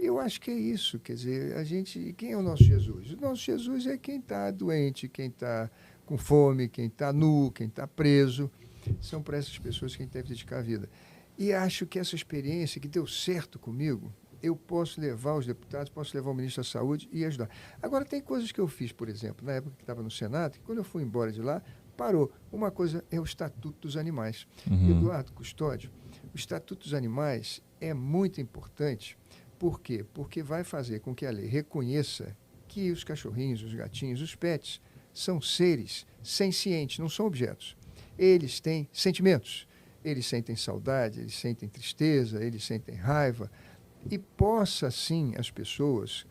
Eu acho que é isso, quer dizer, quem é o nosso Jesus? O nosso Jesus é quem está doente, quem está com fome, quem está nu, quem está preso. São para essas pessoas que a gente deve dedicar a vida. E acho que essa experiência que deu certo comigo, eu posso levar os deputados, posso levar o ministro da Saúde e ajudar. Agora, tem coisas que eu fiz, por exemplo, na época que estava no Senado, que quando eu fui embora de lá, parou. Uma coisa é o Estatuto dos Animais. Eduardo Custódio, o Estatuto dos Animais é muito importante. Por quê? Porque vai fazer com que a lei reconheça que os cachorrinhos, os gatinhos, os pets são seres sencientes, não são objetos. Eles têm sentimentos, eles sentem saudade, eles sentem tristeza, eles sentem raiva, e possa, sim, as pessoas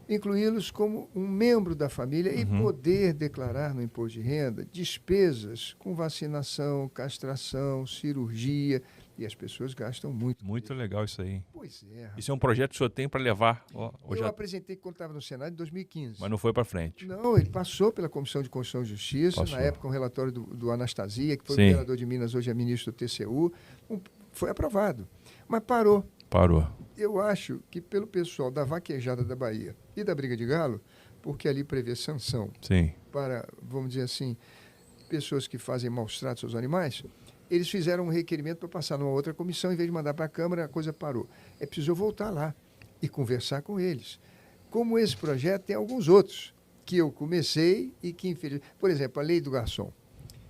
incluí-los como um membro da família e poder declarar no imposto de renda despesas com vacinação, castração, cirurgia. E as pessoas gastam muito. Muito legal isso aí. Pois é. Rapaz. Isso é um projeto que o senhor tem para levar? Eu apresentei quando estava no Senado em 2015. Mas não foi para frente. Não, ele passou pela Comissão de Constituição e Justiça, na época um relatório do Anastasia, que foi governador de Minas, hoje é ministro do TCU, foi aprovado. Mas parou. Eu acho que pelo pessoal da vaquejada da Bahia e da Briga de Galo, porque ali prevê sanção para, vamos dizer assim, pessoas que fazem maus tratos aos animais, eles fizeram um requerimento para passar numa outra comissão, em vez de mandar para a Câmara, a coisa parou. É preciso eu voltar lá e conversar com eles. Como esse projeto, tem alguns outros que eu comecei e que, infelizmente... Por exemplo, a lei do garçom.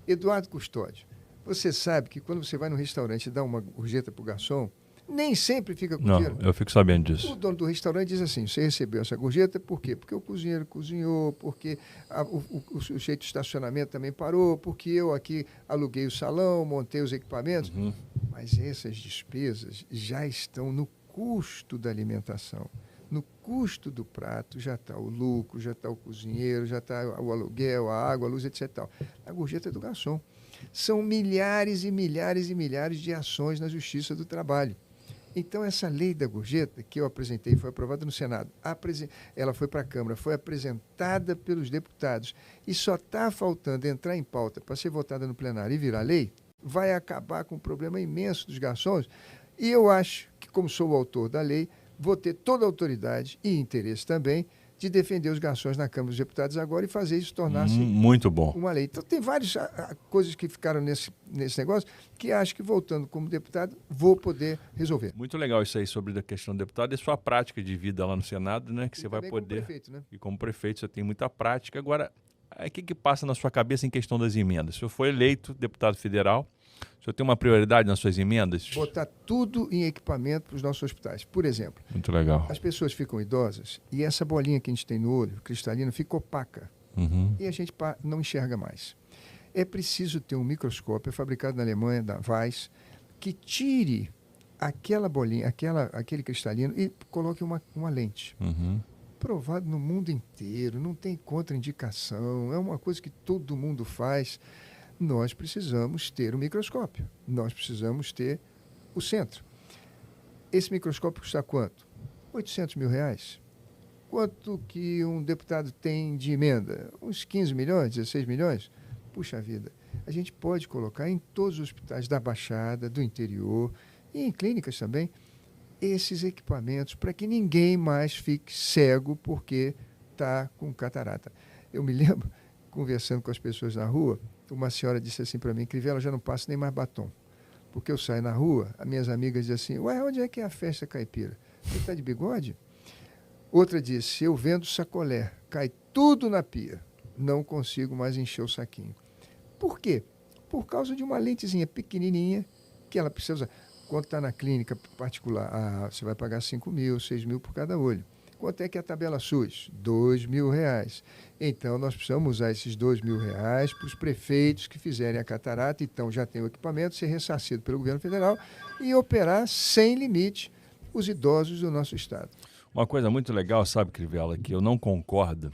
Eduardo Custódio, você sabe que quando você vai no restaurante e dá uma gorjeta para o garçom, nem sempre fica com dinheiro. Não, eu fico sabendo disso. O dono do restaurante diz assim, você recebeu essa gorjeta por quê? Porque o cozinheiro cozinhou, porque o jeito de estacionamento também parou, porque eu aqui aluguei o salão, montei os equipamentos. Mas essas despesas já estão no custo da alimentação. No custo do prato já está o lucro, já está o cozinheiro, já está o aluguel, a água, a luz, etc. A gorjeta é do garçom. São milhares e milhares e milhares de ações na Justiça do Trabalho. Então, essa lei da gorjeta que eu apresentei foi aprovada no Senado. Ela foi para a Câmara, foi apresentada pelos deputados e só está faltando entrar em pauta para ser votada no plenário e virar lei, vai acabar com um problema imenso dos garçons. E eu acho que, como sou o autor da lei, vou ter toda a autoridade e interesse também de defender os garçons na Câmara dos Deputados agora e fazer isso tornar-se muito bom. Uma lei. Então, tem várias coisas que ficaram nesse negócio que acho que, voltando como deputado, vou poder resolver. Muito legal isso aí sobre a questão do deputado e sua prática de vida lá no Senado, né? Que você vai poder... Como prefeito, né? E como prefeito você tem muita prática. Agora, o que passa na sua cabeça em questão das emendas? Se eu for eleito deputado federal, o senhor tem uma prioridade nas suas emendas? Botar tudo em equipamento para os nossos hospitais. Por exemplo, muito legal. As pessoas ficam idosas e essa bolinha que a gente tem no olho, cristalina, fica opaca. E a gente não enxerga mais. É preciso ter um microscópio fabricado na Alemanha, da Weiss, que tire aquela bolinha, aquele cristalino e coloque uma lente. Provado no mundo inteiro, não tem contraindicação, é uma coisa que todo mundo faz. Nós precisamos ter um microscópio, nós precisamos ter o centro. Esse microscópio custa quanto? R$800 mil. Quanto que um deputado tem de emenda? Uns 15 milhões, 16 milhões? Puxa vida, a gente pode colocar em todos os hospitais da Baixada, do interior e em clínicas também, esses equipamentos para que ninguém mais fique cego porque está com catarata. Eu me lembro, conversando com as pessoas na rua, uma senhora disse assim para mim, Crivella, já não passo nem mais batom. Porque eu saio na rua, as minhas amigas dizem assim, ué, onde é que é a festa caipira? Você está de bigode? Outra disse, eu vendo sacolé, cai tudo na pia, não consigo mais encher o saquinho. Por quê? Por causa de uma lentezinha pequenininha que ela precisa usar. Quando está na clínica particular, você vai pagar 5 mil, 6 mil por cada olho. Quanto é que é a tabela SUS? R$2.000. Então, nós precisamos usar esses R$2.000 para os prefeitos que fizerem a catarata, então já tem o equipamento, ser ressarcido pelo governo federal e operar sem limite os idosos do nosso estado. Uma coisa muito legal, sabe, Crivella, que eu não concordo.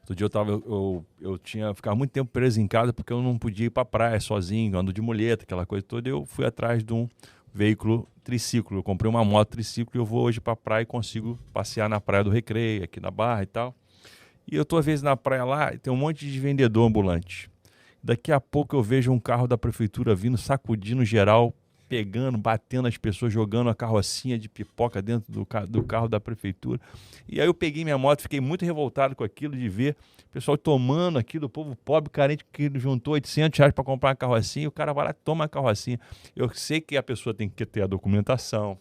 Outro dia eu ficava muito tempo preso em casa porque eu não podia ir para a praia sozinho, ando de muleta, aquela coisa toda. Eu fui atrás de um veículo triciclo. Eu comprei uma moto triciclo e eu vou hoje para a praia e consigo passear na Praia do Recreio, aqui na Barra e tal. E eu tô às vezes na praia lá e tem um monte de vendedor ambulante. Daqui a pouco eu vejo um carro da prefeitura vindo, sacudindo geral, pegando, batendo as pessoas, jogando a carrocinha de pipoca dentro do carro da prefeitura. E aí eu peguei minha moto, fiquei muito revoltado com aquilo, de ver o pessoal tomando aquilo, o povo pobre, carente, que juntou R$800 para comprar uma carrocinha, o cara vai lá e toma a carrocinha. Eu sei que a pessoa tem que ter a documentação,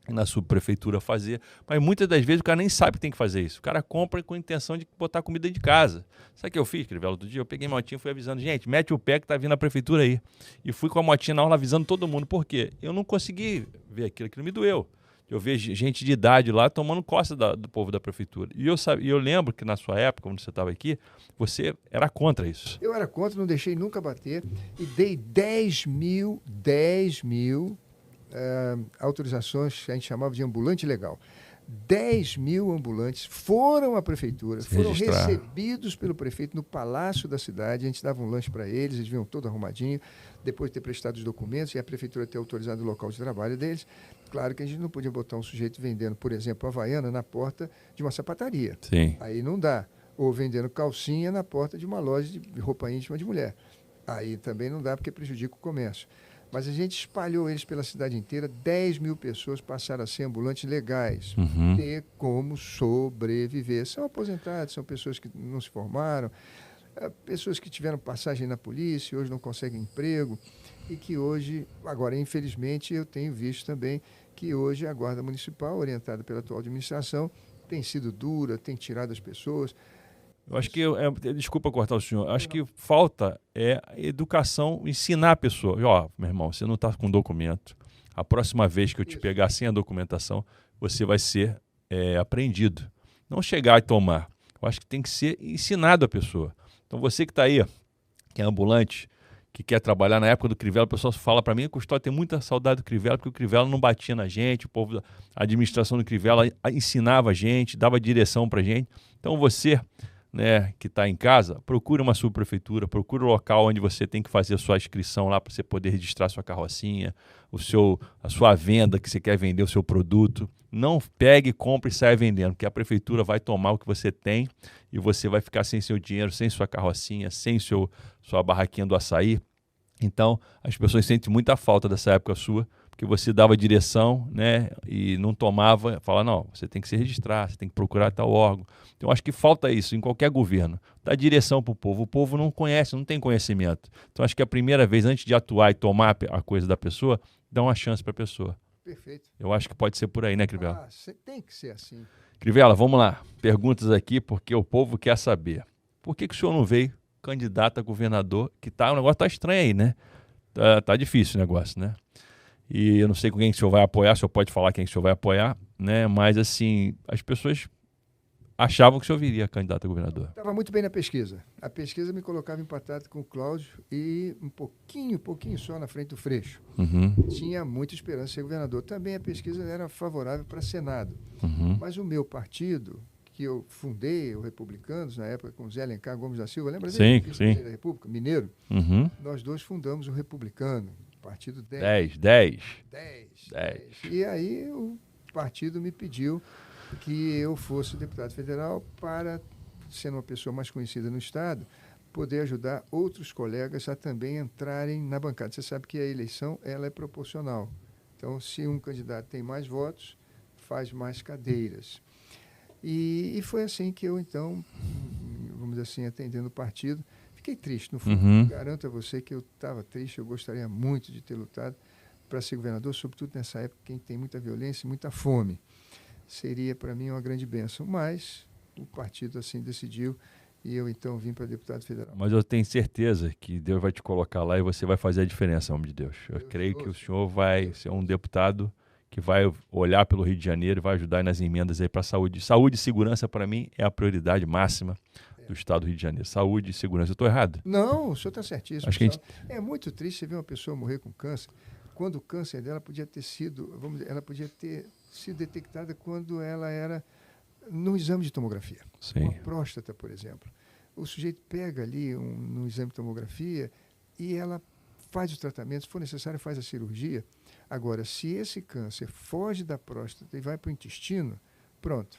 na subprefeitura fazer, mas muitas das vezes o cara nem sabe que tem que fazer isso. O cara compra com a intenção de botar comida de casa. Sabe o que eu fiz, Crivella, outro dia? Eu peguei a motinha e fui avisando, gente, mete o pé que tá vindo a prefeitura aí. E fui com a motinha na aula avisando todo mundo. Por quê? Eu não consegui ver aquilo me doeu. Eu vejo gente de idade lá tomando costa do povo da prefeitura. E eu lembro que na sua época, quando você estava aqui, você era contra isso. Eu era contra, não deixei nunca bater e dei 10 mil autorizações que a gente chamava de ambulante legal. 10 mil ambulantes foram à prefeitura, foram recebidos pelo prefeito no palácio da cidade, a gente dava um lanche para eles vinham todo arrumadinho, depois de ter prestado os documentos e a prefeitura ter autorizado o local de trabalho deles. Claro que a gente não podia botar um sujeito vendendo, por exemplo, Havaiana na porta de uma sapataria. Sim. Aí não dá. Ou vendendo calcinha na porta de uma loja de roupa íntima de mulher. Aí também não dá porque prejudica o comércio. Mas a gente espalhou eles pela cidade inteira, 10 mil pessoas passaram a ser ambulantes legais, ter como sobreviver. São aposentados, são pessoas que não se formaram, pessoas que tiveram passagem na polícia, hoje não conseguem emprego, e que hoje, agora infelizmente, eu tenho visto também que hoje a Guarda Municipal, orientada pela atual administração, tem sido dura, tem tirado as pessoas. Eu acho que, desculpa cortar o senhor, acho que falta educação, ensinar a pessoa. Ó, meu irmão, você não está com documento. A próxima vez que eu te pegar sem a documentação, você vai ser apreendido. Não chegar e tomar. Eu acho que tem que ser ensinado a pessoa. Então você que está aí, que é ambulante, que quer trabalhar na época do Crivella, o pessoal fala para mim, Custódio, tem muita saudade do Crivella, porque o Crivella não batia na gente, a administração do Crivella ensinava a gente, dava direção para a gente. Então você... né, que está em casa, procure uma subprefeitura, procure o local onde você tem que fazer a sua inscrição lá para você poder registrar sua carrocinha, a sua venda, que você quer vender o seu produto. Não pegue, compre e saia vendendo, porque a prefeitura vai tomar o que você tem e você vai ficar sem seu dinheiro, sem sua carrocinha, sem sua barraquinha do açaí. Então, as pessoas sentem muita falta dessa época sua, porque você dava direção, né, e não tomava, fala, não, você tem que se registrar, você tem que procurar tal órgão. Então, acho que falta isso em qualquer governo, dar direção para o povo não conhece, não tem conhecimento. Então, acho que a primeira vez, antes de atuar e tomar a coisa da pessoa, dá uma chance para a pessoa. Perfeito. Eu acho que pode ser por aí, né, Crivella? Tem que ser assim. Crivella, vamos lá, perguntas aqui, porque o povo quer saber. Por que o senhor não veio candidato a governador, o negócio tá estranho aí, né? Tá difícil o negócio, né? E eu não sei com quem o senhor vai apoiar, o senhor pode falar quem o senhor vai apoiar, né? Mas, assim, as pessoas achavam que o senhor viria candidato a governador. Estava muito bem na pesquisa. A pesquisa me colocava empatado com o Cláudio e um pouquinho só na frente do Freixo. Uhum. Tinha muita esperança de ser governador. Também a pesquisa era favorável para Senado. Uhum. Mas o meu partido, que eu fundei, o Republicanos, na época com Zé Alencar Gomes da Silva, lembra dele? Sim. Da República, mineiro. Uhum. Nós dois fundamos o Republicano, Partido 10. E aí o partido me pediu que eu fosse deputado federal para, sendo uma pessoa mais conhecida no Estado, poder ajudar outros colegas a também entrarem na bancada. Você sabe que a eleição ela é proporcional. Então, se um candidato tem mais votos, faz mais cadeiras. E foi assim que eu, então, vamos dizer assim, atendendo o partido, fiquei triste, no fundo. Uhum. Garanto a você que eu estava triste, eu gostaria muito de ter lutado para ser governador, sobretudo nessa época em que tem muita violência e muita fome. Seria, para mim, uma grande bênção. Mas o partido assim decidiu e eu, então, vim para deputado federal. Mas eu tenho certeza que Deus vai te colocar lá e você vai fazer a diferença, homem de Deus. Eu creio que o senhor vai ser um deputado que vai olhar pelo Rio de Janeiro e vai ajudar nas emendas aí para a saúde. Saúde e segurança, para mim, é a prioridade máxima do Estado do Rio de Janeiro. Saúde e segurança. Eu estou errado? Não, o senhor está certíssimo. Acho que É muito triste você ver uma pessoa morrer com câncer, quando o câncer dela podia ter sido, ela podia ter sido detectada quando ela era no exame de tomografia. Sim. Uma próstata, por exemplo. O sujeito pega ali no exame de tomografia e ela faz o tratamento, se for necessário, faz a cirurgia. Agora, se esse câncer foge da próstata e vai para o intestino, pronto.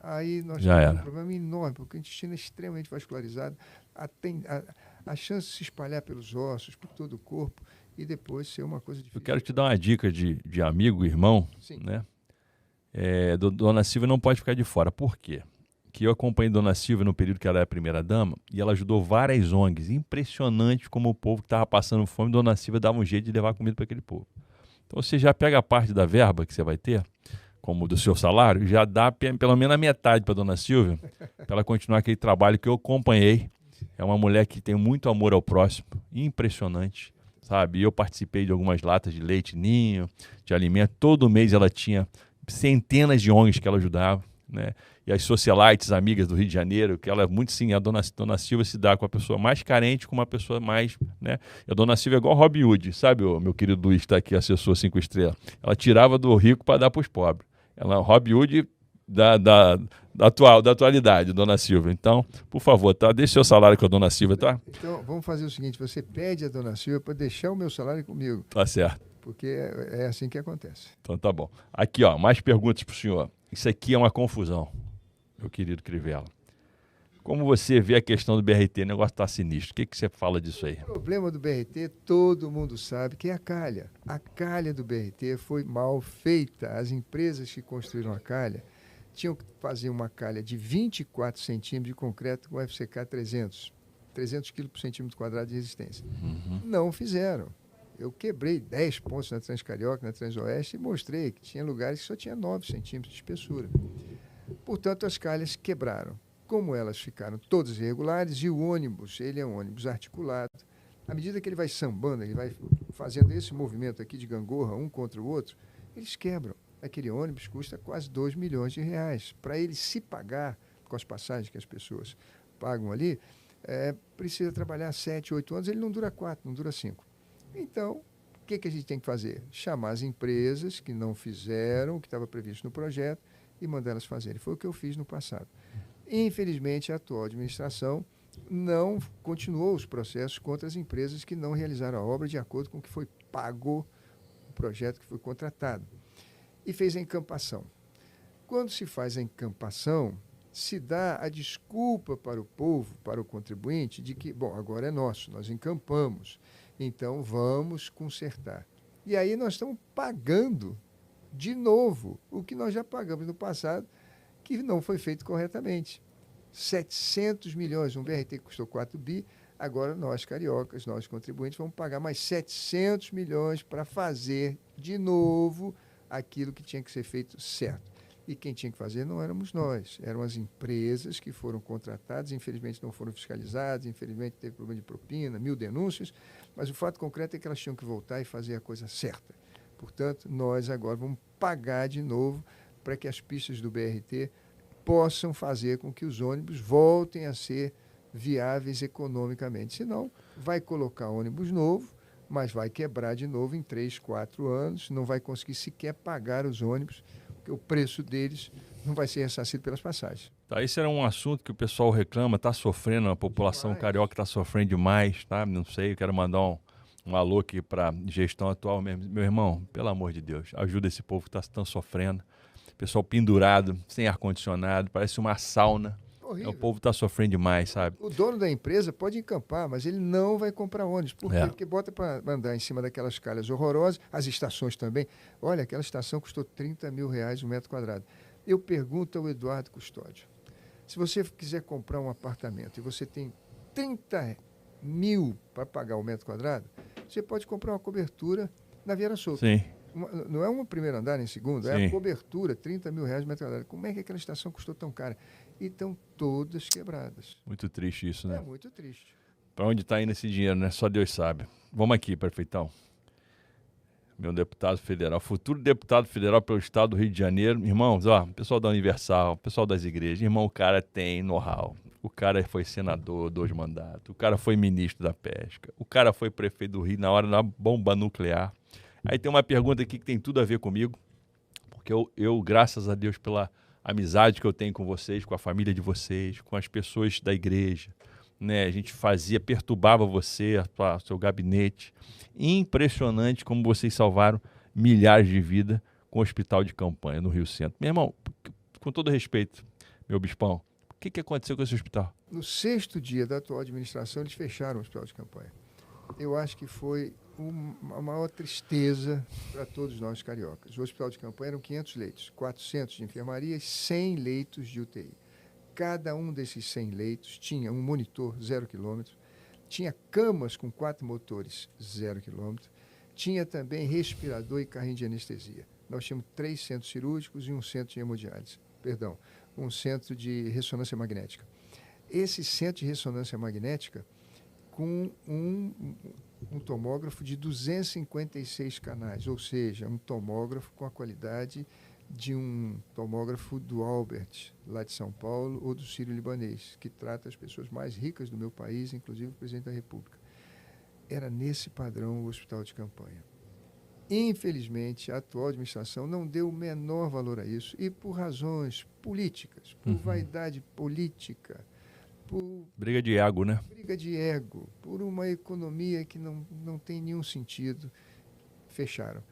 Aí nós temos um problema enorme, porque o intestino é extremamente vascularizado, a chance de se espalhar pelos ossos, por todo o corpo, e depois ser uma coisa difícil. Eu quero te dar uma dica de amigo, irmão, Sim. né? Dona Silvia não pode ficar de fora. Por quê? Que eu acompanhei Dona Silvia no período que ela era primeira-dama e ela ajudou várias ONGs. Impressionante como o povo que estava passando fome, Dona Silvia dava um jeito de levar comida para aquele povo. Então você já pega a parte da verba que você vai ter, como do seu salário, já dá pelo menos a metade para Dona Silvia, para ela continuar aquele trabalho que eu acompanhei. É uma mulher que tem muito amor ao próximo, impressionante, sabe? Eu participei de algumas latas de leite ninho, de alimento. Todo mês ela tinha centenas de ONGs que ela ajudava, né? E as socialites, amigas do Rio de Janeiro, que ela muito sim, a Dona Silvia se dá com a pessoa mais carente, com uma pessoa mais, né? E a Dona Silvia é igual Robin Hood, sabe, o meu querido Luiz, que está aqui, assessor 5 estrelas. Ela tirava do rico para dar para os pobres. Ela é Robin Hood da atualidade, Dona Silvia. Então, por favor, tá? Deixe seu salário com a Dona Silvia, tá? Então, vamos fazer o seguinte, você pede a Dona Silvia para deixar o meu salário comigo. Tá certo. Porque é assim que acontece. Então tá bom. Aqui, ó, mais perguntas para o senhor. Isso aqui é uma confusão, meu querido Crivella. Como você vê a questão do BRT? O negócio está sinistro. O que você fala disso aí? O problema do BRT, todo mundo sabe que é a calha. A calha do BRT foi mal feita. As empresas que construíram a calha tinham que fazer uma calha de 24 centímetros de concreto com FCK 300 kg por centímetro quadrado de resistência. Uhum. Não fizeram. Eu quebrei 10 pontos na Transcarioca, na Transoeste, e mostrei que tinha lugares que só tinha 9 centímetros de espessura. Portanto, as calhas quebraram. Como elas ficaram todas irregulares, e o ônibus, ele é um ônibus articulado, à medida que ele vai sambando, ele vai fazendo esse movimento aqui de gangorra, um contra o outro, eles quebram. Aquele ônibus custa quase 2 milhões de reais. Para ele se pagar com as passagens que as pessoas pagam ali, precisa trabalhar 7, 8 anos, ele não dura 4, não dura 5. Então, o que a gente tem que fazer? Chamar as empresas que não fizeram o que estava previsto no projeto e mandar elas fazerem. Foi o que eu fiz no passado. Infelizmente, a atual administração não continuou os processos contra as empresas que não realizaram a obra de acordo com o que foi pago o projeto que foi contratado. E fez a encampação. Quando se faz a encampação, se dá a desculpa para o povo, para o contribuinte, de que, bom, agora é nosso, nós encampamos, então vamos consertar. E aí nós estamos pagando de novo o que nós já pagamos no passado, que não foi feito corretamente. 700 milhões, um BRT que custou 4 bi, agora nós, cariocas, nós contribuintes, vamos pagar mais 700 milhões para fazer de novo aquilo que tinha que ser feito certo. E quem tinha que fazer não éramos nós, eram as empresas que foram contratadas, infelizmente não foram fiscalizadas, infelizmente teve problema de propina, 1000 denúncias, mas o fato concreto é que elas tinham que voltar e fazer a coisa certa. Portanto, nós agora vamos pagar de novo para que as pistas do BRT possam fazer com que os ônibus voltem a ser viáveis economicamente. Senão, vai colocar ônibus novo, mas vai quebrar de novo em 3, 4 anos, não vai conseguir sequer pagar os ônibus, porque o preço deles não vai ser ressarcido pelas passagens. Tá, esse era um assunto que o pessoal reclama, está sofrendo, a população carioca está sofrendo demais, tá? Não sei, eu quero mandar um alô aqui para a gestão atual mesmo. Meu irmão, pelo amor de Deus, ajuda esse povo que está tão sofrendo. Pessoal pendurado, sem ar-condicionado, parece uma sauna. O povo está sofrendo demais, sabe? O dono da empresa pode encampar, mas ele não vai comprar ônibus. Por quê? Porque bota para andar em cima daquelas calhas horrorosas, as estações também. Olha, aquela estação custou 30 mil reais um metro quadrado. Eu pergunto ao Eduardo Custódio, se você quiser comprar um apartamento e você tem 30 mil para pagar o metro quadrado, você pode comprar uma cobertura na Vieira Solto. Sim. Não é um primeiro andar nem segundo, Sim. É a cobertura, 30 mil reais metro quadrado. Como é que aquela estação custou tão cara? E estão todas quebradas. Muito triste isso, né? É muito triste. Para onde está indo esse dinheiro, né? Só Deus sabe. Vamos aqui, prefeitão. Meu deputado federal, futuro deputado federal pelo estado do Rio de Janeiro. Irmãos, ó, pessoal da Universal, pessoal das igrejas, irmão, o cara tem know-how. O cara foi senador, 2 mandatos. O cara foi ministro da pesca. O cara foi prefeito do Rio na hora da bomba nuclear. Aí tem uma pergunta aqui que tem tudo a ver comigo, porque eu, graças a Deus, pela amizade que eu tenho com vocês, com a família de vocês, com as pessoas da igreja, né? A gente perturbava você, o seu gabinete. Impressionante como vocês salvaram milhares de vidas com o hospital de campanha no Rio Centro. Meu irmão, com todo respeito, meu bispão, o que aconteceu com esse hospital? No 6º dia da atual administração, eles fecharam o hospital de campanha. Eu acho que foi a maior tristeza para todos nós cariocas. O hospital de campanha eram 500 leitos, 400 de enfermaria e 100 leitos de UTI. Cada um desses 100 leitos tinha um monitor 0 km, tinha camas com 4 motores 0 km, tinha também respirador e carrinho de anestesia. Nós tínhamos 3 centros cirúrgicos e um centro de hemodiálise, um centro de ressonância magnética. Esse centro de ressonância magnética com um tomógrafo de 256 canais, ou seja, um tomógrafo com a qualidade de um tomógrafo do Albert, lá de São Paulo, ou do Sírio-Libanês, que trata as pessoas mais ricas do meu país, inclusive o presidente da República. Era nesse padrão o hospital de campanha. Infelizmente, a atual administração não deu o menor valor a isso, e por razões políticas, por vaidade política, por briga de ego, né? Briga de ego, por uma economia que não tem nenhum sentido, fecharam.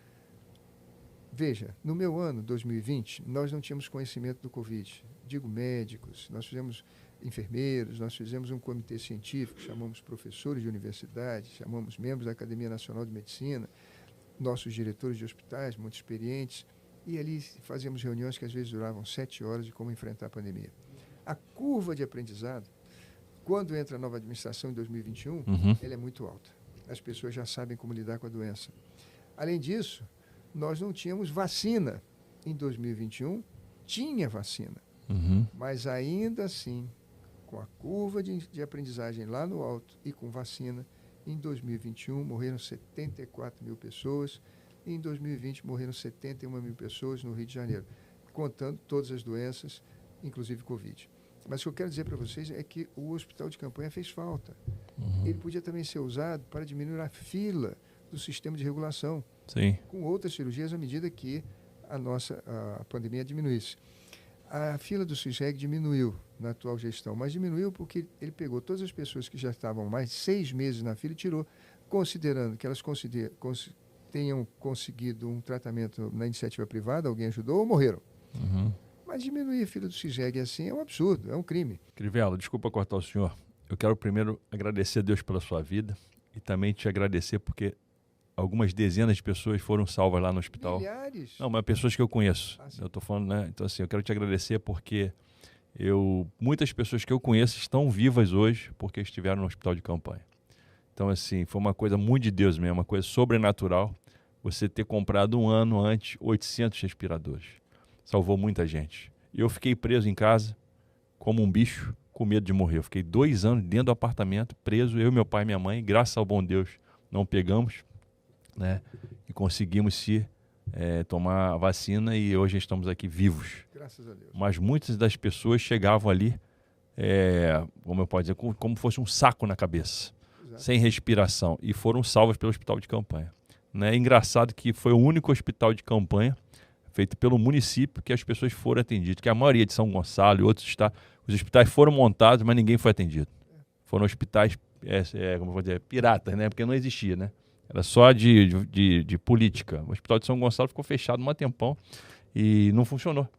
Veja, no meu ano, 2020, nós não tínhamos conhecimento do Covid. Digo médicos, nós fizemos enfermeiros, nós fizemos um comitê científico, chamamos professores de universidade, chamamos membros da Academia Nacional de Medicina, nossos diretores de hospitais, muito experientes, e ali fazíamos reuniões que às vezes duravam 7 horas de como enfrentar a pandemia. A curva de aprendizado, quando entra a nova administração em 2021, ela é muito alta. As pessoas já sabem como lidar com a doença. Além disso, nós não tínhamos vacina. Em 2021, tinha vacina. Mas ainda assim, com a curva de aprendizagem lá no alto e com vacina, em 2021 morreram 74 mil pessoas, e em 2020 morreram 71 mil pessoas no Rio de Janeiro, contando todas as doenças, inclusive Covid. Mas o que eu quero dizer para vocês é que o hospital de campanha fez falta. Ele podia também ser usado para diminuir a fila do sistema de regulação, Sim. com outras cirurgias à medida que a pandemia diminuísse. A fila do SUSREG diminuiu na atual gestão, mas diminuiu porque ele pegou todas as pessoas que já estavam mais de 6 meses na fila e tirou, considerando que elas tenham conseguido um tratamento na iniciativa privada, alguém ajudou ou morreram. Uhum. Mas diminuir a fila do SUSREG assim é um absurdo, é um crime. Crivella, desculpa cortar o senhor. Eu quero primeiro agradecer a Deus pela sua vida e também te agradecer porque algumas dezenas de pessoas foram salvas lá no hospital. Milhares. Não, mas pessoas que eu conheço. Ah, sim. Eu tô falando, né? Então, assim, eu quero te agradecer porque muitas pessoas que eu conheço estão vivas hoje porque estiveram no hospital de campanha. Então, assim, foi uma coisa muito de Deus mesmo, uma coisa sobrenatural. Você ter comprado um ano antes 800 respiradores. Salvou muita gente. Eu fiquei preso em casa como um bicho, com medo de morrer. Eu fiquei 2 anos dentro do apartamento, preso, eu, meu pai e minha mãe. Graças ao bom Deus, não pegamos, né? E conseguimos tomar a vacina e hoje estamos aqui vivos. Graças a Deus. Mas muitas das pessoas chegavam ali, como eu posso dizer, como fosse um saco na cabeça, Exato. sem respiração, e foram salvas pelo hospital de campanha. Né? É engraçado que foi o único hospital de campanha feito pelo município que as pessoas foram atendidas, que a maioria de São Gonçalo e outros os hospitais foram montados, mas ninguém foi atendido. Foram hospitais, como eu vou dizer, piratas, né? Porque não existia, né? Era só de política. O hospital de São Gonçalo ficou fechado um tempão e não funcionou.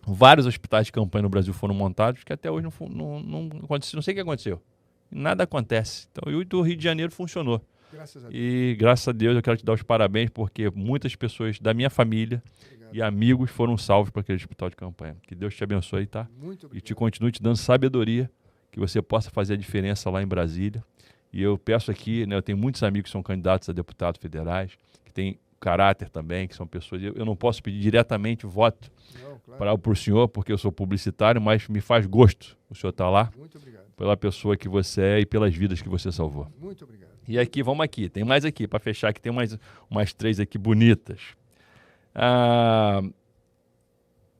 Vários hospitais de campanha no Brasil foram montados que até hoje não aconteceu, não sei o que aconteceu. Nada acontece. Então, o do Rio de Janeiro funcionou. Graças a Deus. E graças a Deus eu quero te dar os parabéns porque muitas pessoas da minha família e amigos foram salvos para aquele hospital de campanha. Que Deus te abençoe, tá? Muito obrigado. E te continue te dando sabedoria, que você possa fazer a diferença lá em Brasília. E eu peço aqui, né, eu tenho muitos amigos que são candidatos a deputados federais, que têm caráter também, que são pessoas... Eu não posso pedir diretamente voto para o senhor, porque eu sou publicitário, mas me faz gosto o senhor estar lá. Muito obrigado. Pela pessoa que você é e pelas vidas que você salvou. Muito obrigado. E aqui, vamos aqui. Tem mais aqui, para fechar, que tem umas 3 aqui bonitas.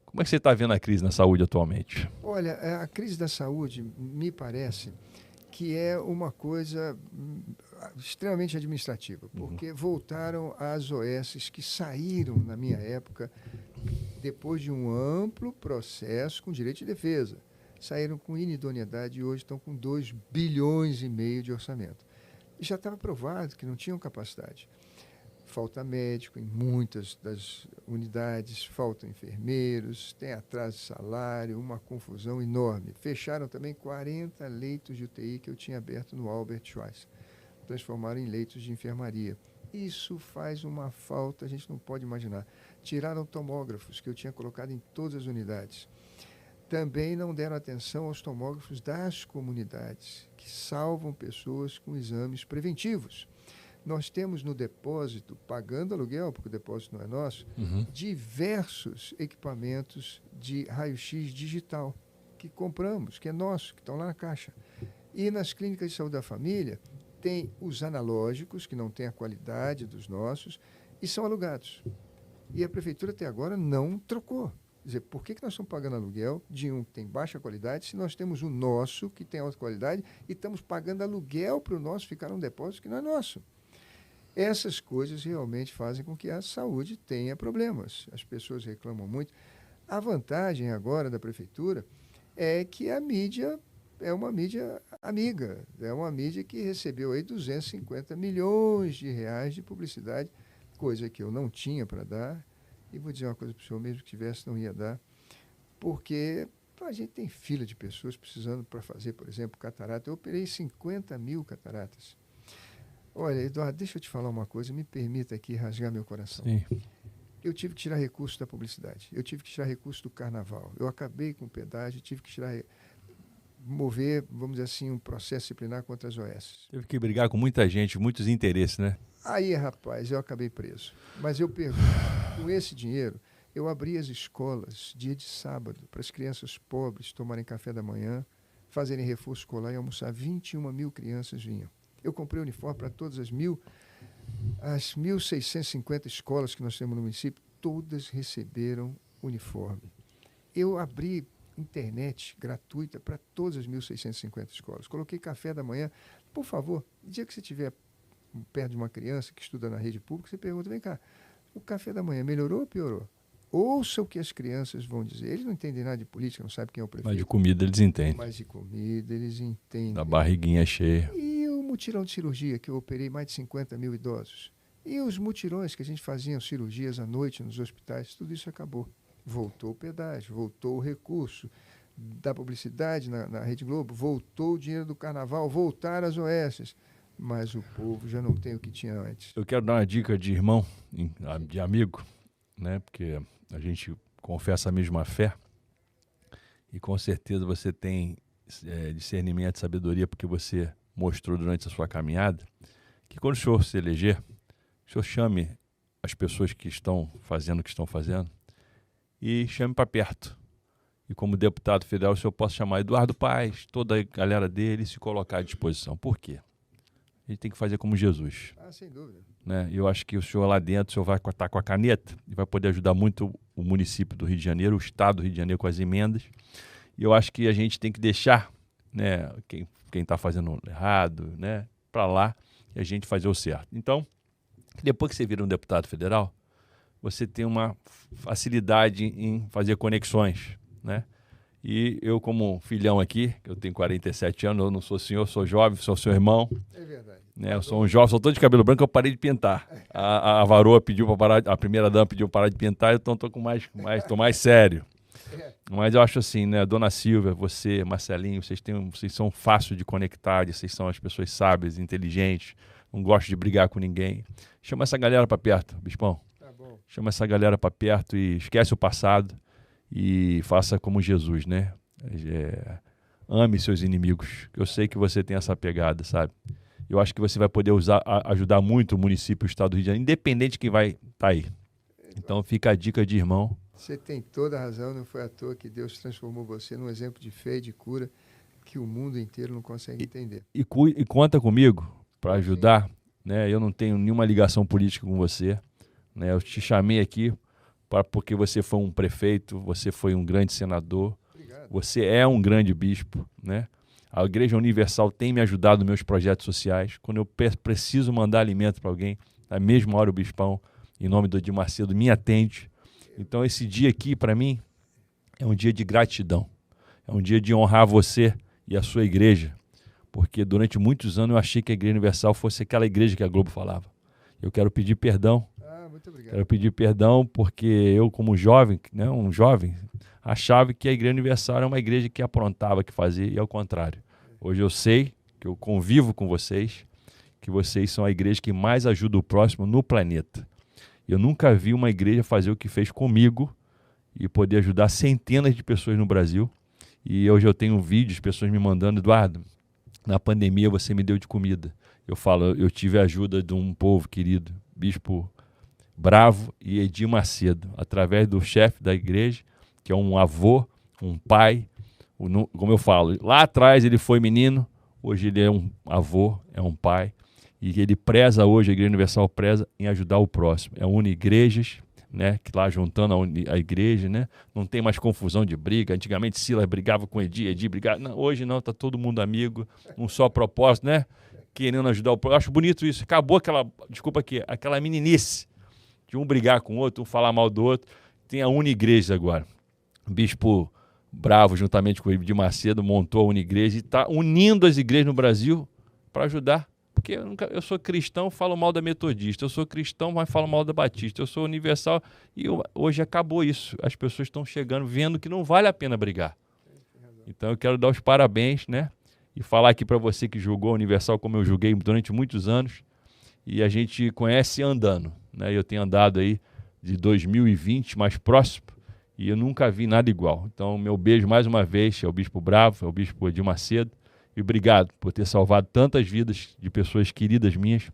Como é que você está vendo a crise na saúde atualmente? Olha, a crise da saúde, me parece que é uma coisa extremamente administrativa, porque voltaram às OS que saíram, na minha época, depois de um amplo processo com direito de defesa. Saíram com inidoneidade e hoje estão com 2,5 bilhões de orçamento. E já estava provado que não tinham capacidade. Falta médico em muitas das unidades, faltam enfermeiros, tem atraso de salário, uma confusão enorme. Fecharam também 40 leitos de UTI que eu tinha aberto no Albert Schweitzer. Transformaram em leitos de enfermaria. Isso faz uma falta, a gente não pode imaginar. Tiraram tomógrafos que eu tinha colocado em todas as unidades. Também não deram atenção aos tomógrafos das comunidades, que salvam pessoas com exames preventivos. Nós temos no depósito, pagando aluguel, porque o depósito não é nosso, diversos equipamentos de raio-x digital que compramos, que é nosso, que estão lá na caixa. E nas clínicas de saúde da família, tem os analógicos, que não têm a qualidade dos nossos, e são alugados. E a prefeitura até agora não trocou. Quer dizer, por que nós estamos pagando aluguel de um que tem baixa qualidade, se nós temos o nosso, que tem alta qualidade, e estamos pagando aluguel para o nosso ficar num depósito que não é nosso? Essas coisas realmente fazem com que a saúde tenha problemas. As pessoas reclamam muito. A vantagem agora da prefeitura é que a mídia é uma mídia amiga, é uma mídia que recebeu aí 250 milhões de reais de publicidade, coisa que eu não tinha para dar. E vou dizer uma coisa para o senhor, mesmo que tivesse, não ia dar, porque a gente tem fila de pessoas precisando para fazer, por exemplo, catarata. Eu operei 50 mil cataratas. Olha, Eduardo, deixa eu te falar uma coisa, me permita aqui rasgar meu coração. Sim. Eu tive que tirar recurso da publicidade, eu tive que tirar recurso do carnaval, eu acabei com o pedágio, tive que mover, vamos dizer assim, um processo disciplinar contra as OS. Teve que brigar com muita gente, muitos interesses, né? Aí, rapaz, eu acabei preso. Mas eu pergunto, com esse dinheiro, eu abri as escolas dia de sábado para as crianças pobres tomarem café da manhã, fazerem reforço escolar e almoçar. 21 mil crianças vinham. Eu comprei uniforme para todas as 1.650 escolas que nós temos no município, todas receberam uniforme. Eu abri internet gratuita para todas as 1.650 escolas. Coloquei café da manhã. Por favor, no dia que você estiver perto de uma criança que estuda na rede pública, você pergunta, vem cá, o café da manhã melhorou ou piorou? ouça o que as crianças vão dizer. Eles não entendem nada de política, não sabem quem é o prefeito. Mas de comida eles entendem. Mas de comida eles entendem. Da barriguinha cheia. E o mutirão de cirurgia, que eu operei mais de 50 mil idosos. E os mutirões que a gente fazia, cirurgias à noite nos hospitais, tudo isso acabou. Voltou o pedágio, voltou o recurso da publicidade na Rede Globo, voltou o dinheiro do carnaval, voltaram as OS. Mas o povo já não tem o que tinha antes. Eu quero dar uma dica de irmão, de amigo, né? Porque a gente confessa a mesma fé e com certeza você tem discernimento, sabedoria, porque você mostrou durante a sua caminhada que quando o senhor se eleger, o senhor chame as pessoas que estão fazendo o que estão fazendo e chame para perto. E como deputado federal, o senhor pode chamar Eduardo Paes, toda a galera dele, e se colocar à disposição. Por quê? A gente tem que fazer como Jesus. Sem dúvida. Né? Eu acho que o senhor lá dentro, o senhor vai estar com a caneta e vai poder ajudar muito o município do Rio de Janeiro, o estado do Rio de Janeiro com as emendas. E eu acho que a gente tem que deixar, né, quem está fazendo errado, né, para lá e a gente fazer o certo. Então, depois que você vira um deputado federal, você tem uma facilidade em fazer conexões, né? E eu, como filhão aqui, eu tenho 47 anos, eu não sou senhor, sou jovem, sou seu irmão. É verdade. Né? Eu sou um jovem, sou todo de cabelo branco, eu parei de pintar. A varoa pediu para parar, a primeira dama pediu para parar de pintar, então estou tô mais sério. Mas eu acho assim, né, Dona Silvia, você, Marcelinho, vocês são fáceis de conectar, vocês são as pessoas sábias, inteligentes, não gostam de brigar com ninguém. Chama essa galera para perto, Bispão. Tá bom. Chama essa galera para perto e esquece o passado e faça como Jesus, né? Ame seus inimigos. Eu sei que você tem essa pegada, sabe? Eu acho que você vai poder ajudar muito o município, o estado do Rio de Janeiro, independente de quem vai estar aí. Então fica a dica de irmão. Você tem toda a razão, não foi à toa que Deus transformou você num exemplo de fé e de cura que o mundo inteiro não consegue entender. E conta comigo para ajudar, né? Eu não tenho nenhuma ligação política com você, né? Eu te chamei aqui porque você foi um prefeito, você foi um grande senador, Obrigado. Você é um grande bispo, né? A Igreja Universal tem me ajudado nos meus projetos sociais. Quando eu preciso mandar alimento para alguém, na mesma hora o Bispão, em nome do Edir Macedo, me atende. Então esse dia aqui, para mim, é um dia de gratidão. É um dia de honrar você e a sua igreja. Porque durante muitos anos eu achei que a Igreja Universal fosse aquela igreja que a Globo falava. Eu quero pedir perdão. Muito obrigado. Quero pedir perdão porque eu, como jovem, né, um jovem, achava que a Igreja Universal era uma igreja que aprontava, que fazia, e ao contrário. Hoje eu sei que eu convivo com vocês, que vocês são a igreja que mais ajuda o próximo no planeta. Eu nunca vi uma igreja fazer o que fez comigo e poder ajudar centenas de pessoas no Brasil. E hoje eu tenho vídeos, pessoas me mandando, Eduardo, na pandemia você me deu de comida. Eu falo, eu tive a ajuda de um povo querido, Bispo Bravo e Edir Macedo, através do chefe da igreja, que é um avô, um pai, como eu falo, lá atrás ele foi menino, hoje ele é um avô, é um pai, e ele preza hoje, a Igreja Universal preza em ajudar o próximo. É une igrejas, né, que lá juntando a igreja, né, não tem mais confusão de briga. Antigamente Silas brigava com Edir brigava. Não, hoje não, tá todo mundo amigo, um só propósito, né, querendo ajudar o próximo. Eu acho bonito isso. Acabou aquela meninice de um brigar com o outro, um falar mal do outro. Tem a Unigreja agora. O Bispo Bravo, juntamente com o Edir Macedo, montou a Unigreja e está unindo as igrejas no Brasil para ajudar. Porque eu sou cristão, falo mal da Metodista. Eu sou cristão, mas falo mal da Batista. Eu sou universal e hoje acabou isso. As pessoas estão chegando, vendo que não vale a pena brigar. Então eu quero dar os parabéns, né? E falar aqui para você que julgou a Universal como eu julguei durante muitos anos. E a gente conhece andando, né? Eu tenho andado aí de 2020 mais próximo e eu nunca vi nada igual. Então, meu beijo mais uma vez ao Bispo Bravo, ao Bispo Edir Macedo. E obrigado por ter salvado tantas vidas de pessoas queridas minhas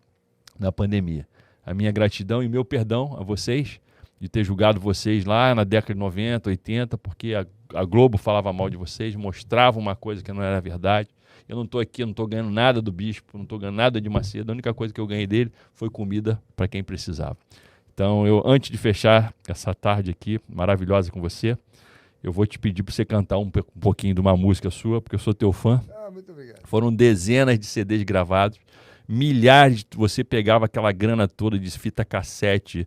na pandemia. A minha gratidão e meu perdão a vocês de ter julgado vocês lá na década de 90, 80, porque a Globo falava mal de vocês, mostrava uma coisa que não era verdade. Eu não estou aqui, eu não estou ganhando nada do Bispo, não estou ganhando nada de Macedo. A única coisa que eu ganhei dele foi comida para quem precisava. Então, antes de fechar essa tarde aqui, maravilhosa com você, eu vou te pedir para você cantar um pouquinho de uma música sua, porque eu sou teu fã. Muito obrigado. Foram dezenas de CDs gravados. milhares, você pegava aquela grana toda de fita cassete,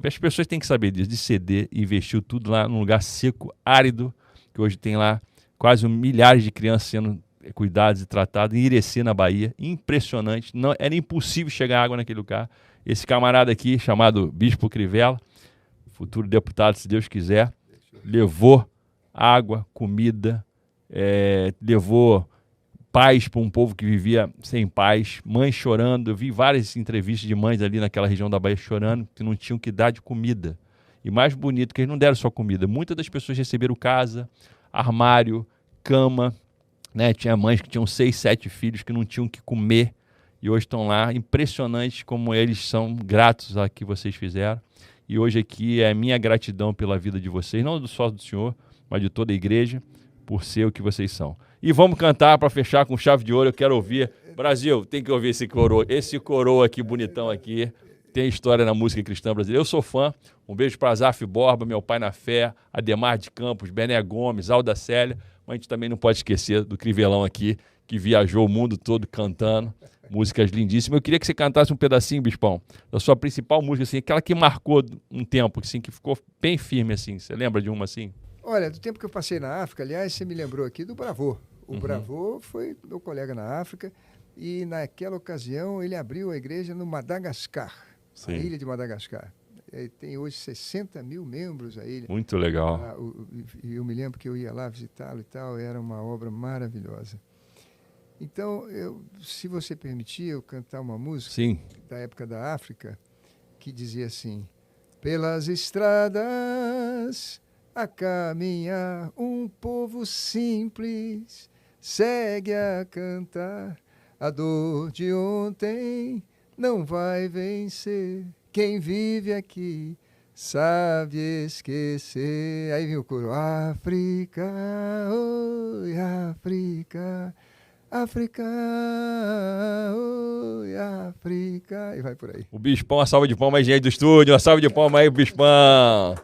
as pessoas têm que saber disso, de CD, investiu tudo lá num lugar seco, árido, que hoje tem lá quase milhares de crianças sendo cuidadas e tratadas, em Irecê, na Bahia, impressionante, não, era impossível chegar água naquele lugar. Esse camarada aqui, chamado Bispo Crivella, futuro deputado, se Deus quiser, levou água, comida, levou paz para um povo que vivia sem paz, mães chorando. Eu vi várias entrevistas de mães ali naquela região da Bahia chorando, que não tinham que dar de comida. E mais bonito, que eles não deram só comida. Muitas das pessoas receberam casa, armário, cama, né? Tinha mães que tinham 6, 7 filhos que não tinham que comer e hoje estão lá. Impressionante como eles são gratos a que vocês fizeram. E hoje aqui é a minha gratidão pela vida de vocês, não só do senhor, mas de toda a igreja, por ser o que vocês são. E vamos cantar para fechar com chave de ouro. Eu quero ouvir. Brasil, tem que ouvir esse coroa. Esse coroa aqui, bonitão aqui. Tem história na música cristã brasileira. Eu sou fã. Um beijo para Zaf Borba, Meu Pai na Fé, Ademar de Campos, Bené Gomes, Alda Célia. Mas a gente também não pode esquecer do Crivelão aqui, que viajou o mundo todo cantando. Músicas lindíssimas. Eu queria que você cantasse um pedacinho, Bispão, da sua principal música, assim, aquela que marcou um tempo, assim, que ficou bem firme, assim. Você lembra de uma assim? Olha, do tempo que eu passei na África, aliás, você me lembrou aqui do Bravô. O Bravô foi meu colega na África e naquela ocasião ele abriu a igreja no Madagascar, a ilha de Madagascar. Tem hoje 60 mil membros a ilha. Muito legal. E eu me lembro que eu ia lá visitá-lo e tal, era uma obra maravilhosa. Então, se você permitir, eu cantar uma música da época da África que dizia assim: pelas estradas a caminhar, um povo simples segue a cantar. A dor de ontem não vai vencer. Quem vive aqui sabe esquecer. Aí vem o coro. África, oi, África, África, oi, África. E vai por aí. O Bispão, uma salva de palmas aí do estúdio. Uma salva de palmas aí, Bispão.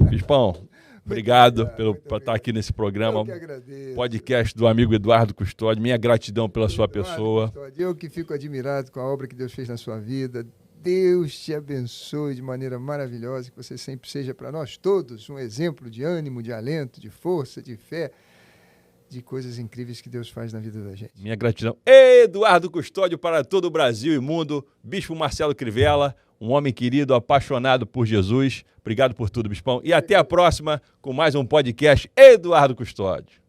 Bispão, obrigado por estar aqui nesse programa. Eu que agradeço. Podcast do amigo Eduardo Custódio. Minha gratidão pela sua pessoa. Custódio, eu que fico admirado com a obra que Deus fez na sua vida. Deus te abençoe de maneira maravilhosa, que você sempre seja para nós todos um exemplo de ânimo, de alento, de força, de fé, de coisas incríveis que Deus faz na vida da gente. Minha gratidão. Eduardo Custódio para todo o Brasil e mundo. Bispo Marcelo Crivella, um homem querido, apaixonado por Jesus. Obrigado por tudo, Bispão. E até a próxima com mais um podcast Eduardo Custódio.